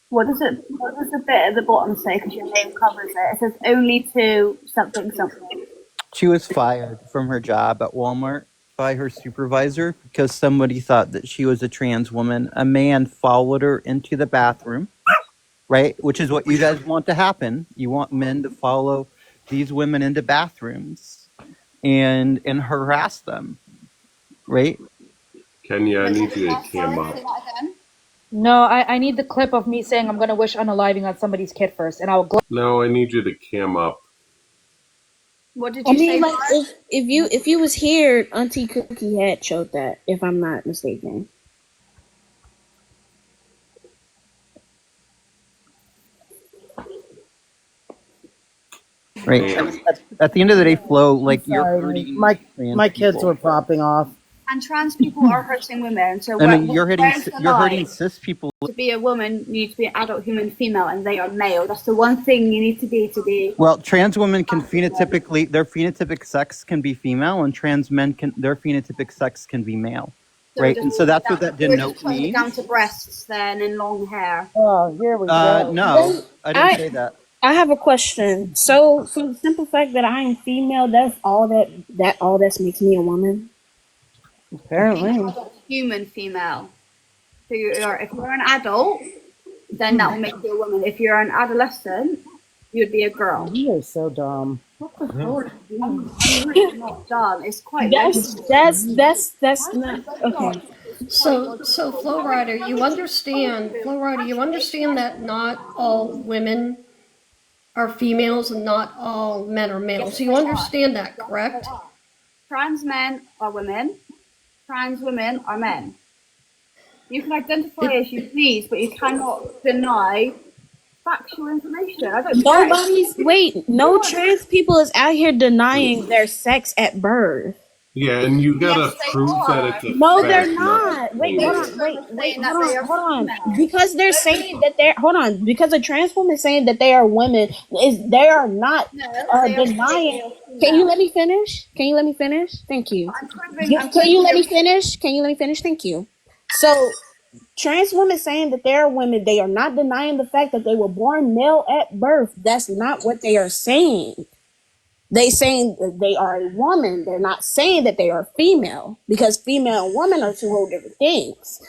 What does the bit at the bottom say? Because your name covers it. It says only to something something. She was fired from her job at Walmart by her supervisor because somebody thought that she was a trans woman. A man followed her into the bathroom, right? Which is what you guys want to happen. You want men to follow these women into bathrooms and harass them, right? Kenya, I need you to cam up. Say that again. No, I need the clip of me saying I'm gonna wish unaliving on somebody's kid first, and I'll. No, I need you to cam up. What did I you say? mean, like if you was here, Auntie Cookie had showed that, if I'm not mistaken. Right. At the end of the day, Flo, like you're Sorry, hurting my trans kids people. were popping off. And trans people are hurting women. So I mean, you're where's the hurting line? cis people. To be a woman, you need to be an adult human female, and they are male. That's the one thing you need to be to be. Well, trans women can phenotypically, their phenotypic sex can be female, and trans men can, their phenotypic sex can be male, right? And so that's what that denote means. Down to breasts then and long hair. Oh, here we go. No, I didn't say that. I have a question. So, for the simple fact that I am female, that's all that makes me a woman. Apparently. Human female. So if you're an adult, then that will make you a woman. If you're an adolescent, you'd be a girl. You are so dumb. I'm really not dumb. It's quite That's not okay. So Flo Rida, you understand that not all women are females and not all men are males. You understand that, correct? Trans men are women. Trans women are men. You can identify as you please, but you cannot deny factual information. No trans people is out here denying their sex at birth. Yeah, and you gotta prove that it's a No, fact, they're not. Wait, hold on. Because they're saying that because a trans woman is saying that they are women, they are not denying. Can you let me finish? Thank you. Can you let me finish? Thank you. So, trans women saying that they're women, they are not denying the fact that they were born male at birth. That's not what they are saying. They saying that they are a woman. They're not saying that they are female, because female and woman are two whole different things.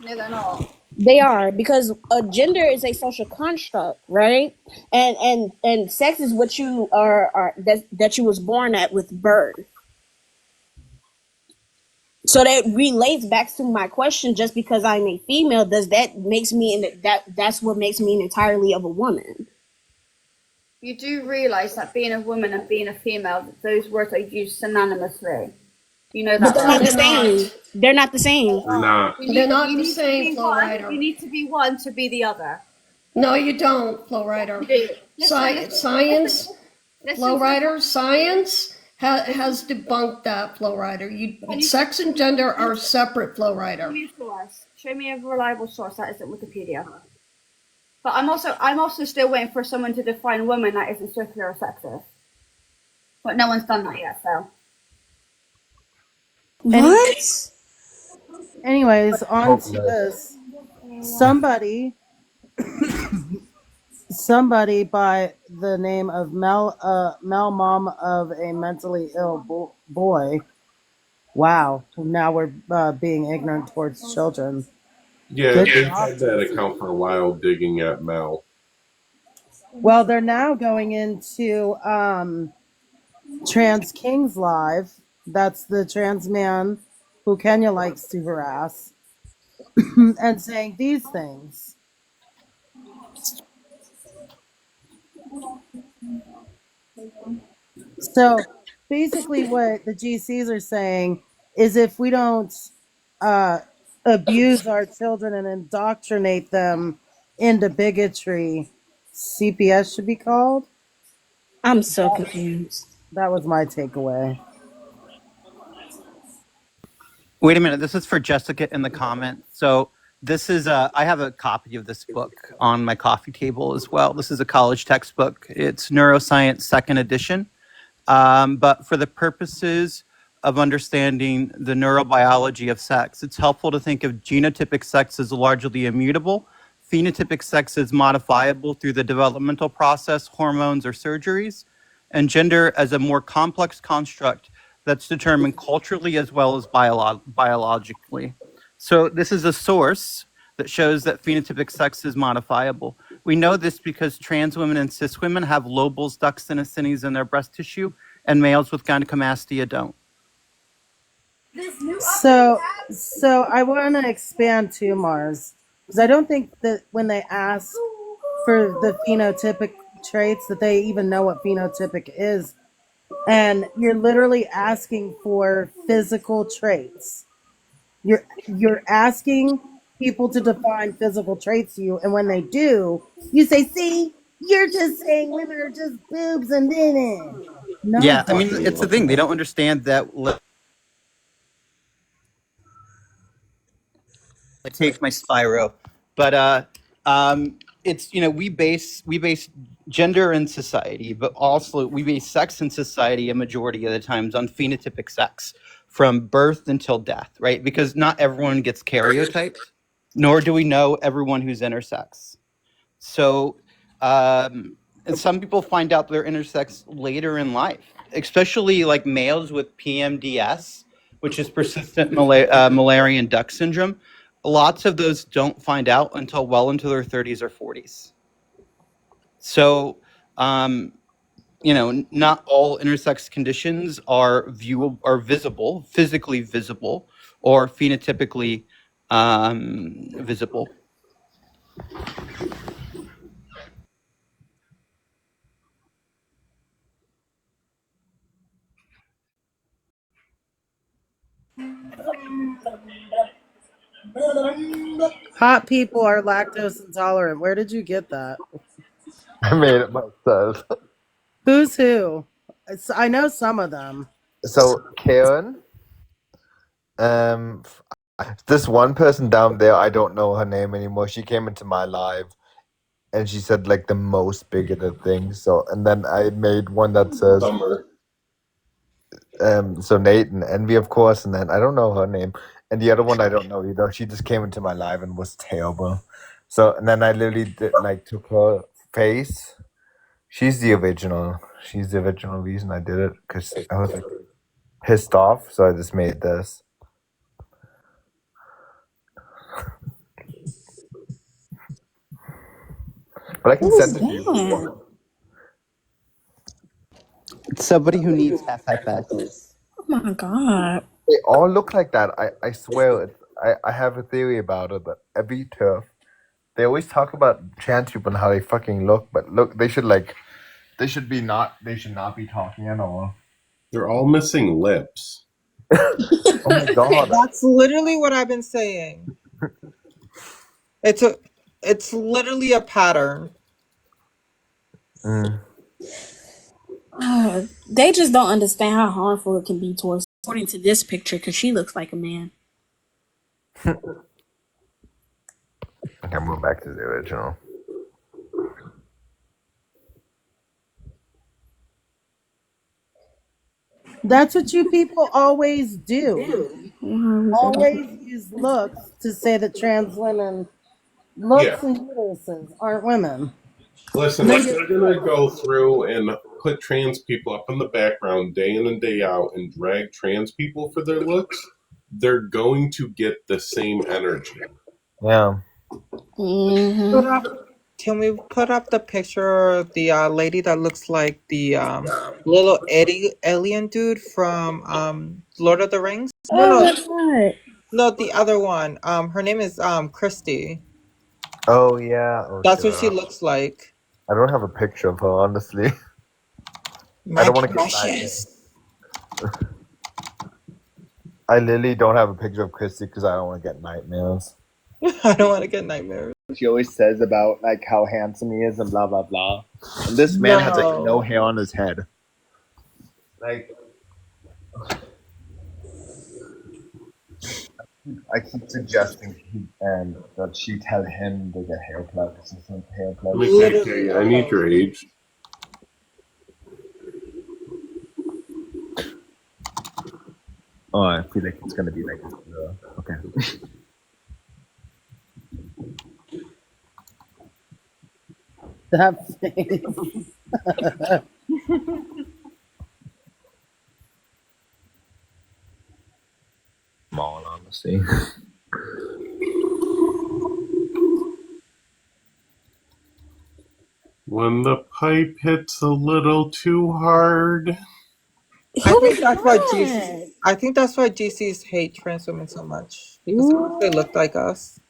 No, they're not. They are, because a gender is a social construct, right? And sex is what you are that you was born at with birth. So that relates back to my question. Just because I'm a female, does that makes me that's what makes me entirely of a woman? You do realise that being a woman and being a female, those words are used synonymously. You know But that, they're right? not the same. They're not the same. They're not. They're not the same, Flow one. Rider. You need to be one to be the other. No, you don't, Flow Rider. You do. Listen, Science, listen Flow to Rider, science has debunked that, Flow Rider. Sex and gender are separate, Flow Rider. Show me a source. Show me a reliable source that isn't Wikipedia. But I'm also still waiting for someone to define woman that isn't circular or sexist. But no one's done that yet, so. What? Anyways, on to Hopeless. this. Somebody by the name of Mel, mom of a mentally ill boy. Wow, now we're being ignorant towards children. Yeah, Good they've job. had that account for a while, digging at Mel. Well, they're now going into Trans Kings Live. That's the trans man who Kenya likes to harass, and saying these things. So basically, what the GCs are saying is if we don't uh, abuse our children and indoctrinate them into bigotry, CPS should be called. I'm so confused. That was my takeaway. Wait a minute. This is for Jessica in the comments. So this is I have a copy of this book on my coffee table as well. This is a college textbook. It's Neuroscience Second Edition. But for the purposes of understanding the neurobiology of sex, it's helpful to think of genotypic sex as largely immutable, phenotypic sex as modifiable through the developmental process, hormones, or surgeries, and gender as a more complex construct that's determined culturally as well as biologically. So this is a source that shows that phenotypic sex is modifiable. We know this because trans women and cis women have lobules, ducts, and acinities in their breast tissue, and males with gynecomastia don't. So I want to expand to Mars because I don't think that when they ask for the phenotypic traits that they even know what phenotypic is, and you're literally asking for physical traits. You're asking people to define physical traits to you, and when they do, you say, "See, you're just saying women are just boobs and then." No, Yeah, I mean, it's the thing. They don't understand that. I take my Spyro, but it's we base gender in society, but also we base sex in society a majority of the times on phenotypic sex from birth until death, right? Because not everyone gets karyotyped, nor do we know everyone who's intersex. So, and some people find out they're intersex later in life, especially like males with PMDS, which is persistent Malarian duct syndrome. Lots of those don't find out until well into their 30s or 40s. So, not all intersex conditions are visible, physically visible, or phenotypically visible. hot people are lactose intolerant. Where did you get that? I made it myself. Who's who? I know some of them. So Karen, this one person down there, I don't know her name anymore. She came into my live, and she said like the most bigoted things. So, and then I made one that says, Summer. so Nate and Envy, of course, and then I don't know her name, and the other one I don't know either. She just came into my live and was terrible. So, and then I literally took her face. She's the original. She's the original reason I did it, because I was like pissed off. So I just made this. But I can send it to you. It's somebody who needs FFS. Oh my god. They all look like that. I swear. I have a theory about it that every turf, they always talk about trans people and how they fucking look, but look, they should they should not be talking at all. They're all missing lips. Oh my god. That's literally what I've been saying. It's literally a pattern. They just don't understand how harmful it can be towards, according to this picture, because she looks like a man. Okay, move back to the original. That's what you people always do. Always use looks to say that trans women, Yeah. looks and uteruses aren't women. Listen, if they're going to go through and put trans people up in the background day in and day out and drag trans people for their looks, they're going to get the same energy. Yeah. Can we put up the picture of the lady that looks like the little alien dude from Lord of the Rings? No, the other one. Her name is Christy. Oh yeah. Oh, That's shit. what she looks like. I don't have a picture of her, honestly. I My don't want to get precious. I literally don't have a picture of Christy because I don't want to get nightmares. I don't want to get nightmares. She always says about like how handsome he is and blah blah blah. And this man has like no hair on his head. Like, I keep suggesting that she tell him to get hair plugs and some hair plugs. Okay, I need your age. Oh, I feel like it's gonna be like this. Okay. That face. Small, honestly. When the pipe hits a little too hard. I think that's why GCs hate trans women so much because they look like us.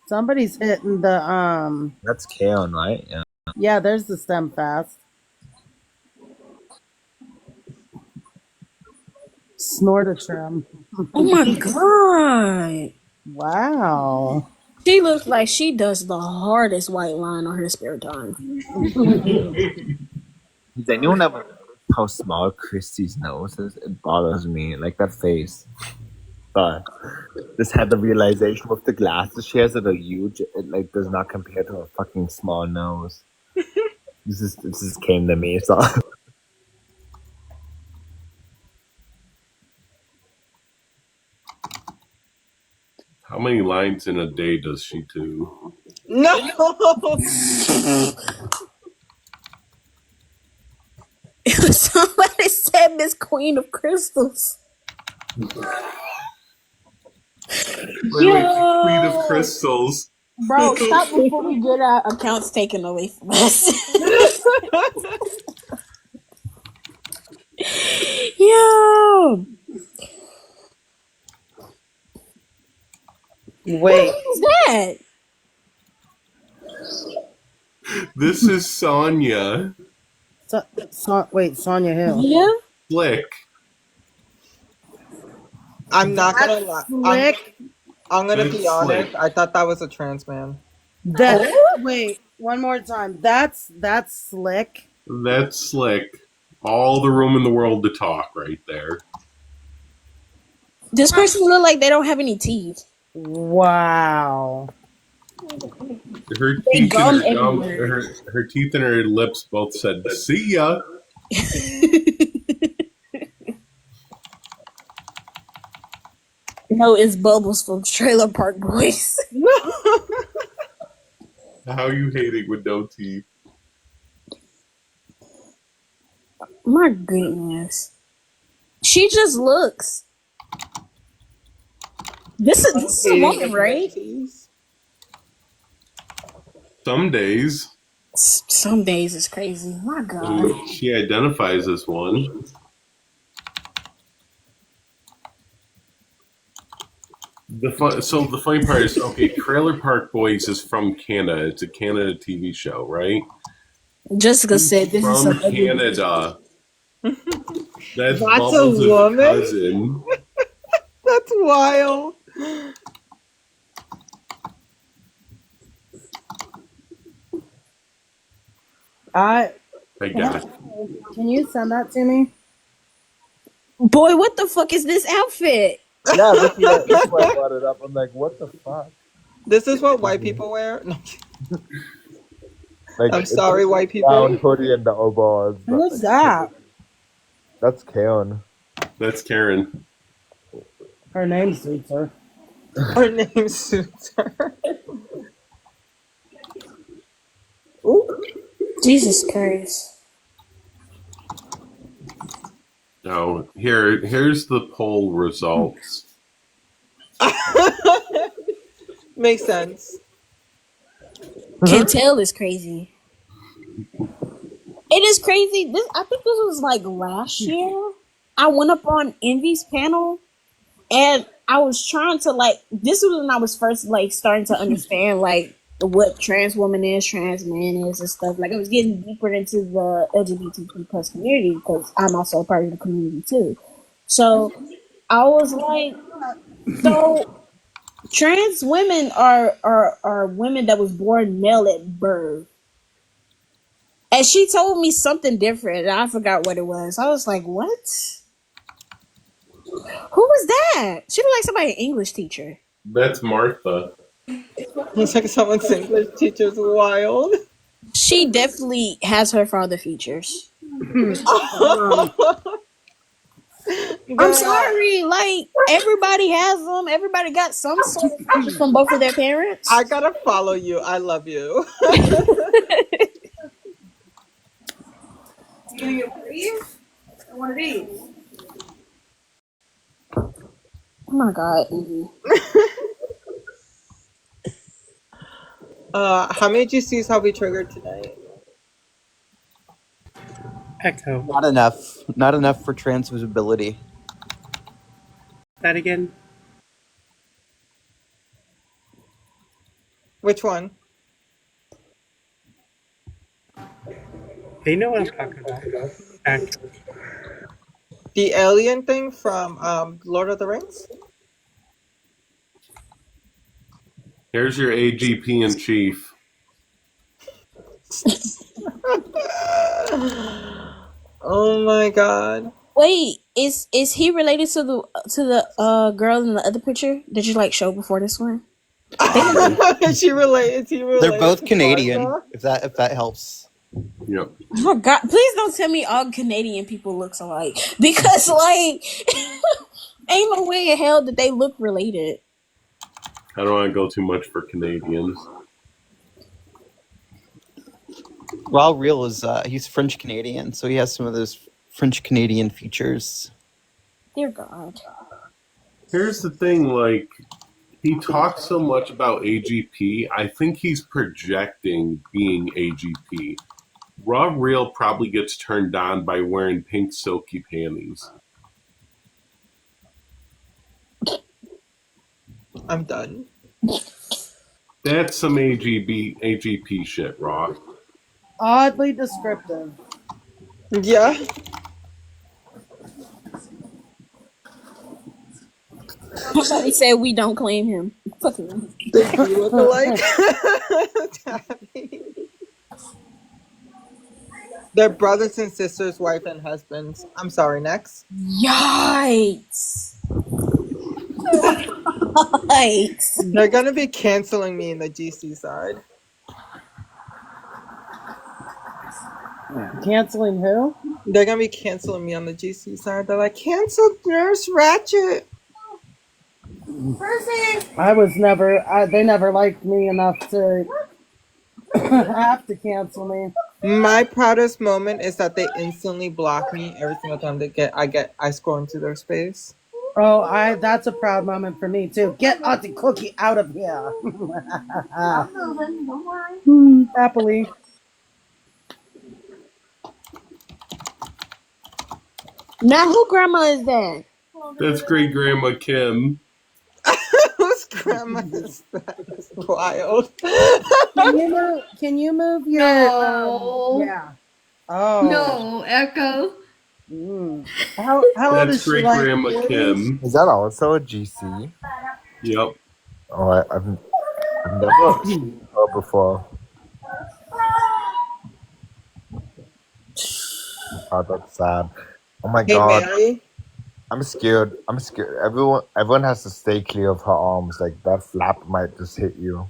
Somebody's hitting the That's Kaon, right? Yeah. Yeah, there's the stem fast. Snortatrim. Oh my god. Wow. She looks like she does the hardest white line on her spare time. Does anyone ever notice how small Christy's nose is? It bothers me. Like that face. But just had the realization with the glasses she has that are huge. It like does not compare to her fucking small nose. This just came to me. So How many lines in a day does she do? No. Somebody said Miss Queen of Crystals. Queen of Crystals. Bro, stop before we get our accounts taken away from us. Yo. Wait. What is that? This is Sonya. Wait, Sonya who? Yeah. Slick. I'm not gonna lie. Slick. I'm gonna That's be honest. Slick. I thought that was a trans man. Wait, one more time. That's Slick. That's Slick. All the room in the world to talk right there. This person look like they don't have any teeth. Wow. Her teeth her teeth and her lips both said, "See ya." No, it's Bubbles from Trailer Park Boys. How you hating with no teeth? My goodness. She just looks. This is a woman, right? Some days. Some days is crazy. My God. She identifies as one. So the funny part is, okay, Trailer Park Boys is from Canada. It's a Canada TV show, right? Jessica He's said this is from some ugly. Canada. That's That's a Bubbles' woman? cousin. That's wild. I got it. Can you send that to me? Boy, what the fuck is this outfit? Yeah, that's why I brought it up. I'm like, what the fuck? This is what white people wear? No. Like, I'm it's sorry, white people. Brown hoodie and the overalls. but, Who's like, that? That's Kaon. That's Karen. Her name suits her. Her name suits her. Ooh. Jesus Christ. No, here's the poll results. Makes sense. Cantel is crazy. It is crazy. I think this was like last year. I went up on Envy's panel and I was trying to this was when I was first starting to understand what trans woman is, trans man is and stuff. Like I was getting deeper into the LGBTQ plus community because I'm also a part of the community too. So I was like, so trans women are women that was born male at birth. And she told me something different, and I forgot what it was. I was like, what? Who was that? She looked like somebody's English teacher. That's Martha. Looks like someone's English teacher's wild. She definitely has her father features. I'm sorry, everybody has them. Everybody got some sort of features from both of their parents. I gotta follow you. I love you. You gonna get one of these? Or one of these? Oh my god. How many GCs have we triggered tonight? Echo. Not enough. Not enough for trans visibility. That again? Which one? They know what I'm talking about. Echo. The alien thing from Lord of the Rings? Here's your AGP in chief. Oh my god. Wait, is he related to the girl in the other picture? Did you show before this one? Is he related They're both to Canadian. Martha? If that helps. Yep. Oh god, please don't tell me all Canadian people looks alike. Because ain't no way in hell that they look related. I don't want to go too much for Canadians. Raw Real is he's French Canadian, so he has some of those French Canadian features. Dear God. Here's the thing, he talks so much about AGP, I think he's projecting being AGP. Raw Real probably gets turned on by wearing pink silky panties. I'm done. That's some AGP shit, Raw. Oddly descriptive. Yeah. Somebody said we don't claim him. Fucking. They do look alike. They're brothers and sisters, wife and husbands. I'm sorry, next. Yikes. Yikes. They're gonna be canceling me in the GC side. Canceling who? They're gonna be canceling me on the GC side. They're like, canceled Nurse Ratchet. I was never. they never liked me enough to have to cancel me. My proudest moment is that they instantly block me every single time I scroll into their space. Oh, that's a proud moment for me too. Get Auntie Cookie out of here. Happily. Now who grandma is that? That's great grandma Kim. Who's Grandma is wild. Can you move your No. yeah. Oh. No, Echo. How old That's is she, great like grandma 40s? Kim. Is that also a GC? Yep. Oh, I've never seen her before. Oh, that's sad. Oh my Hey, god. Mary. I'm scared. I'm scared. Everyone has to stay clear of her arms. Like that flap might just hit you.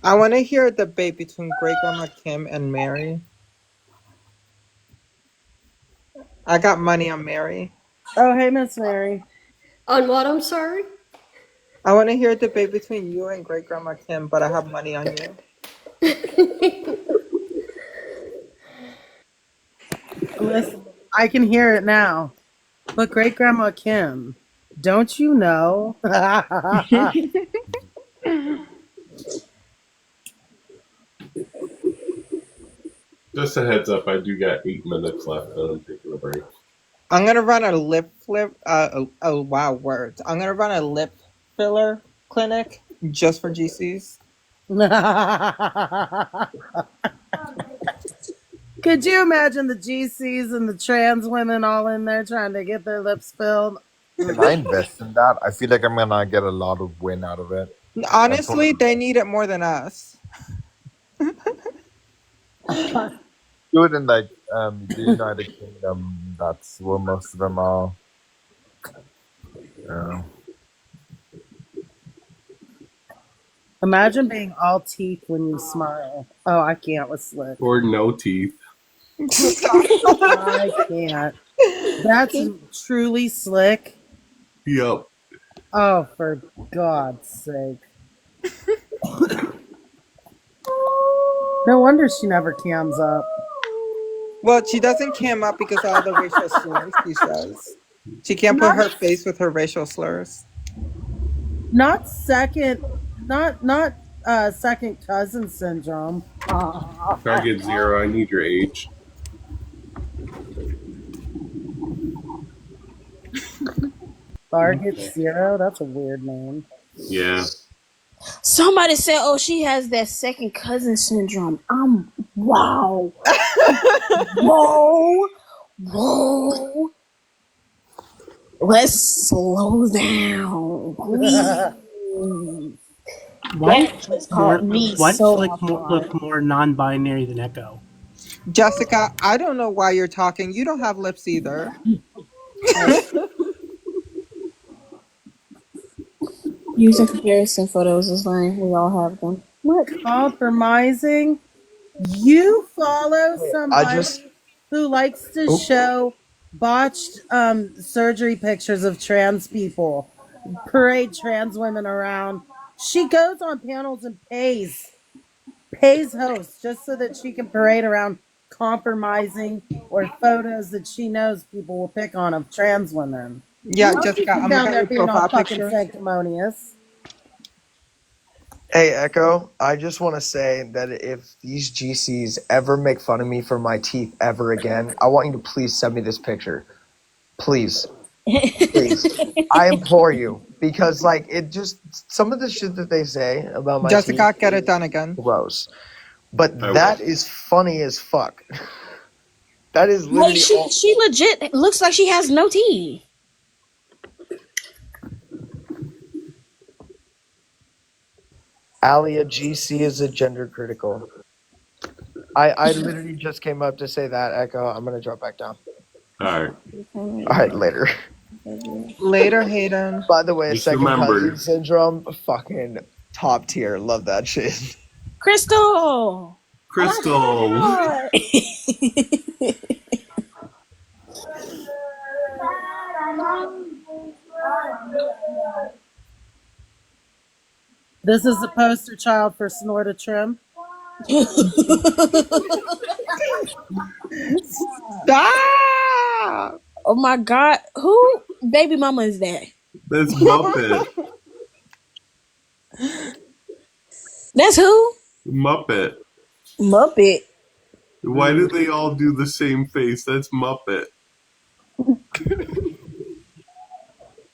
I want to hear a debate between Great Grandma Kim and Mary. I got money on Mary. Oh, hey, Miss Mary. On what, I'm sorry? I want to hear a debate between you and Great Grandma Kim, but I have money on you. Listen, I can hear it now. But great grandma Kim, don't you know? Just a heads up, I do got 8 minutes left and I'm taking a break. I'm gonna run a lip flip. Oh wow, words. I'm gonna run a lip filler clinic just for GCs. Could you imagine the GCs and the trans women all in there trying to get their lips filled? Can I invest in that? I feel like I'm gonna get a lot of win out of it. Honestly, they need it more than us. Do it in like the United Kingdom. That's where most of them are. Yeah. Imagine being all teeth when you smile. Oh, I can't with Slick. Or no teeth. I can't. That's truly Slick. Yep. Oh, for God's sake. No wonder she never cams up. Well, she doesn't cam up because of all the racial slurs she says. She can't put her face with her racial slurs. Not second cousin syndrome. Target 0, I need your age. Target 0? That's a weird name. Yeah. Somebody said, "Oh, she has that second cousin syndrome." Wow. Whoa. Let's slow down. Why That just caught me why does so Slick off look guard. more non-binary than Echo? Jessica, I don't know why you're talking. You don't have lips either. Using comparison photos is fine. We all have them. What? Compromising? You follow somebody just- who likes to show botched surgery pictures of trans people, parade trans women around. She goes on panels and pays hosts just so that she can parade around compromising or photos that she knows people will pick on of trans women. Yeah, Don't Jessica, be I'm down looking at there your being all profile fucking picture. sanctimonious. Hey, Echo, I just want to say that if these GCs ever make fun of me for my teeth ever again, I want you to please send me this picture. Please. Please. I implore you. Because, like, it just, some of the shit that they say about my Jessica, teeth get it done again. gross. But that is funny as fuck. That is Like literally she legit looks like she has no teeth. Alia GC is a gender critical. I literally just came up to say that, Echo. I'm gonna drop back down. Alright. Alright, later. Later, Hayden. By the way, Just second remember. cousin syndrome, fucking top tier. Love that shit. Crystal. Crystal. This is the poster child for Snorta Trim. Stop! Oh my God. Who baby mama is that? That's Muppet. That's who? Muppet. Muppet. Why do they all do the same face? That's Muppet.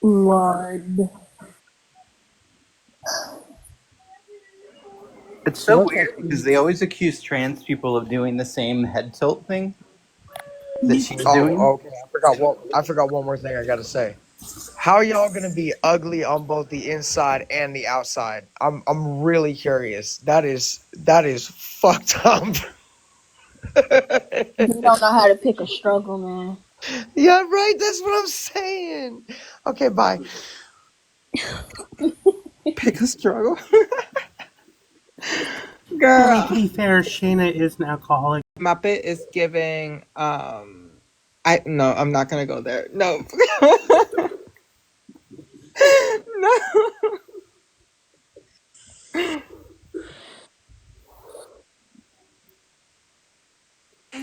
Lord. It's She so looks weird like because they always accuse trans people of doing the same head tilt thing that she's doing. Oh, okay. I forgot one more thing I gotta say. How are y'all gonna be ugly on both the inside and the outside? I'm really curious. That is fucked up. You don't know how to pick a struggle, man. Yeah, right. That's what I'm saying. Okay, bye. Pick a struggle. I mean, to Girl, be fair, Shayna is an alcoholic. Muppet is giving. I no, I'm not gonna go there. No, no.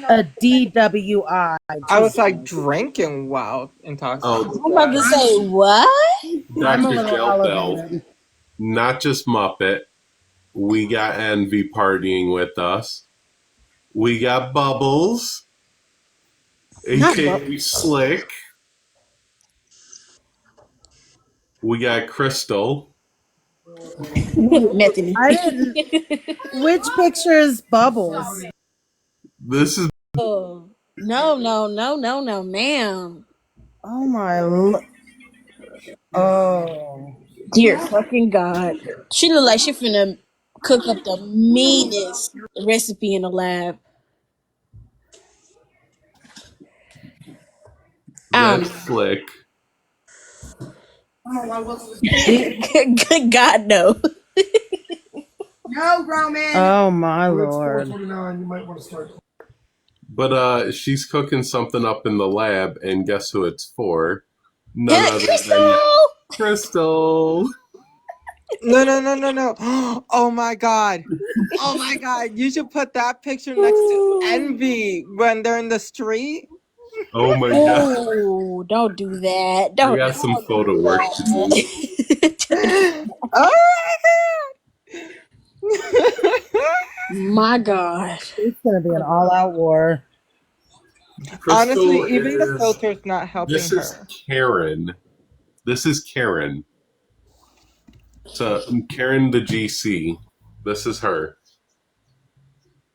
a DWI. I was Jesus. like drinking while Oh, intoxicated. I'm about to say, what? I'm a Dr. little Del Bell, elevated. not just Muppet. We got Envy partying with us. We got Bubbles, Not but aka Slick. We got Crystal. Methany. I didn't. Which picture is Bubbles? This is Oh, no, ma'am. Oh my. Oh. Dear fucking God. She look like she finna cook up the meanest recipe in the lab. I don't that's know. Slick. The, Good God, no. no, Roman. Oh my lord. But she's cooking something up in the lab, and guess who it's for? None Hell, other than Crystal! Crystal. No, no, no, no, no. Oh my God. Oh my God. You should put that picture next to Envy when they're in the street. Oh my god. Oh, don't do that. I Don't got some do photo work to do. that. Oh My God. It's gonna be an all-out war. Honestly, Crystal even the is. filter's not helping This is her. Karen. This is Karen. So Karen the GC. This is her.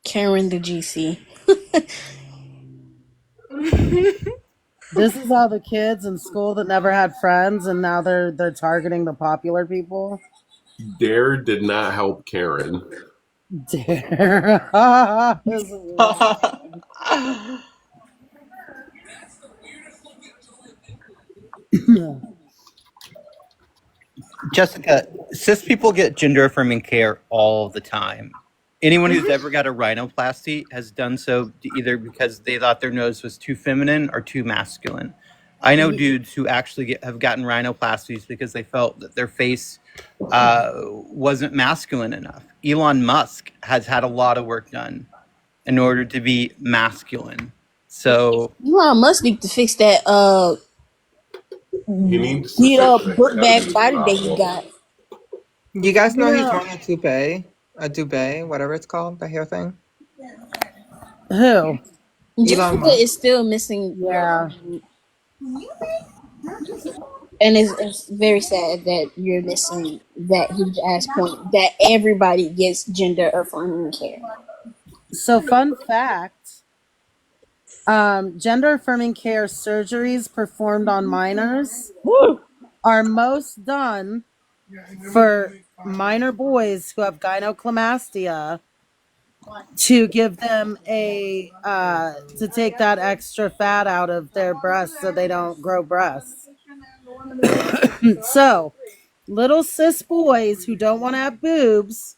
Karen the GC. This is all the kids in school that never had friends, and now they're targeting the popular people. Dare did not help Karen. Dare. This is really Jessica, cis people get gender affirming care all the time. Anyone who's ever got a rhinoplasty has done so either because they thought their nose was too feminine or too masculine. I know dudes who actually have gotten rhinoplasties because they felt that their face wasn't masculine enough. Elon Musk has had a lot of work done in order to be masculine. So Elon Musk need to fix that He needs to beat fix up the book bag ketamine body that he problem. got. You guys You know he's know wearing a toupee, whatever it's called, the hair thing. who? Elon Jessica Musk. is still missing her, Yeah. and it's very sad that you're missing that huge ass point that everybody gets gender affirming care. So fun fact. Gender affirming care surgeries performed on minors are most done for minor boys who have gynecomastia to give them a to take that extra fat out of their breasts so they don't grow breasts. So little cis boys who don't want to have boobs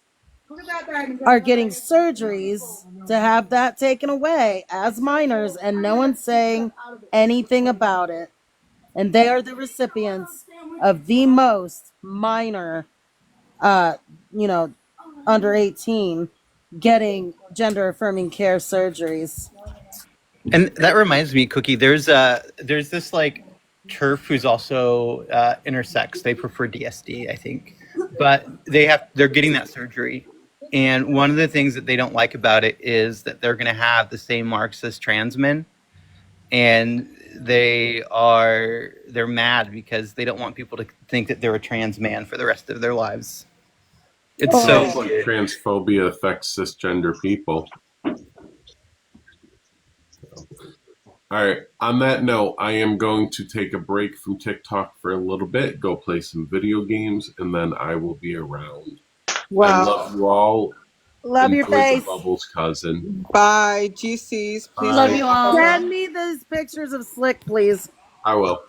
are getting surgeries to have that taken away as minors, and no one's saying anything about it. And they are the recipients of the most minor, uh, you know, under 18 getting gender affirming care surgeries. and that reminds me, Cookie, there's this like turf who's also intersex. They prefer DSD, I think. But they're getting that surgery. And one of the things that they don't like about it is that they're gonna have the same marks as trans men. And they're mad because they don't want people to think that they're a trans man for the rest of their lives. It's so Sounds like weird. transphobia affects cisgender people. All right. On that note, I am going to take a break from TikTok for a little bit, go play some video games, and then I will be around. I Well, love you all. love your Enjoy the face. bubbles, cousin. Bye, GCs. Please Bye. stay off of Send them. me those pictures of Slick, please. I will.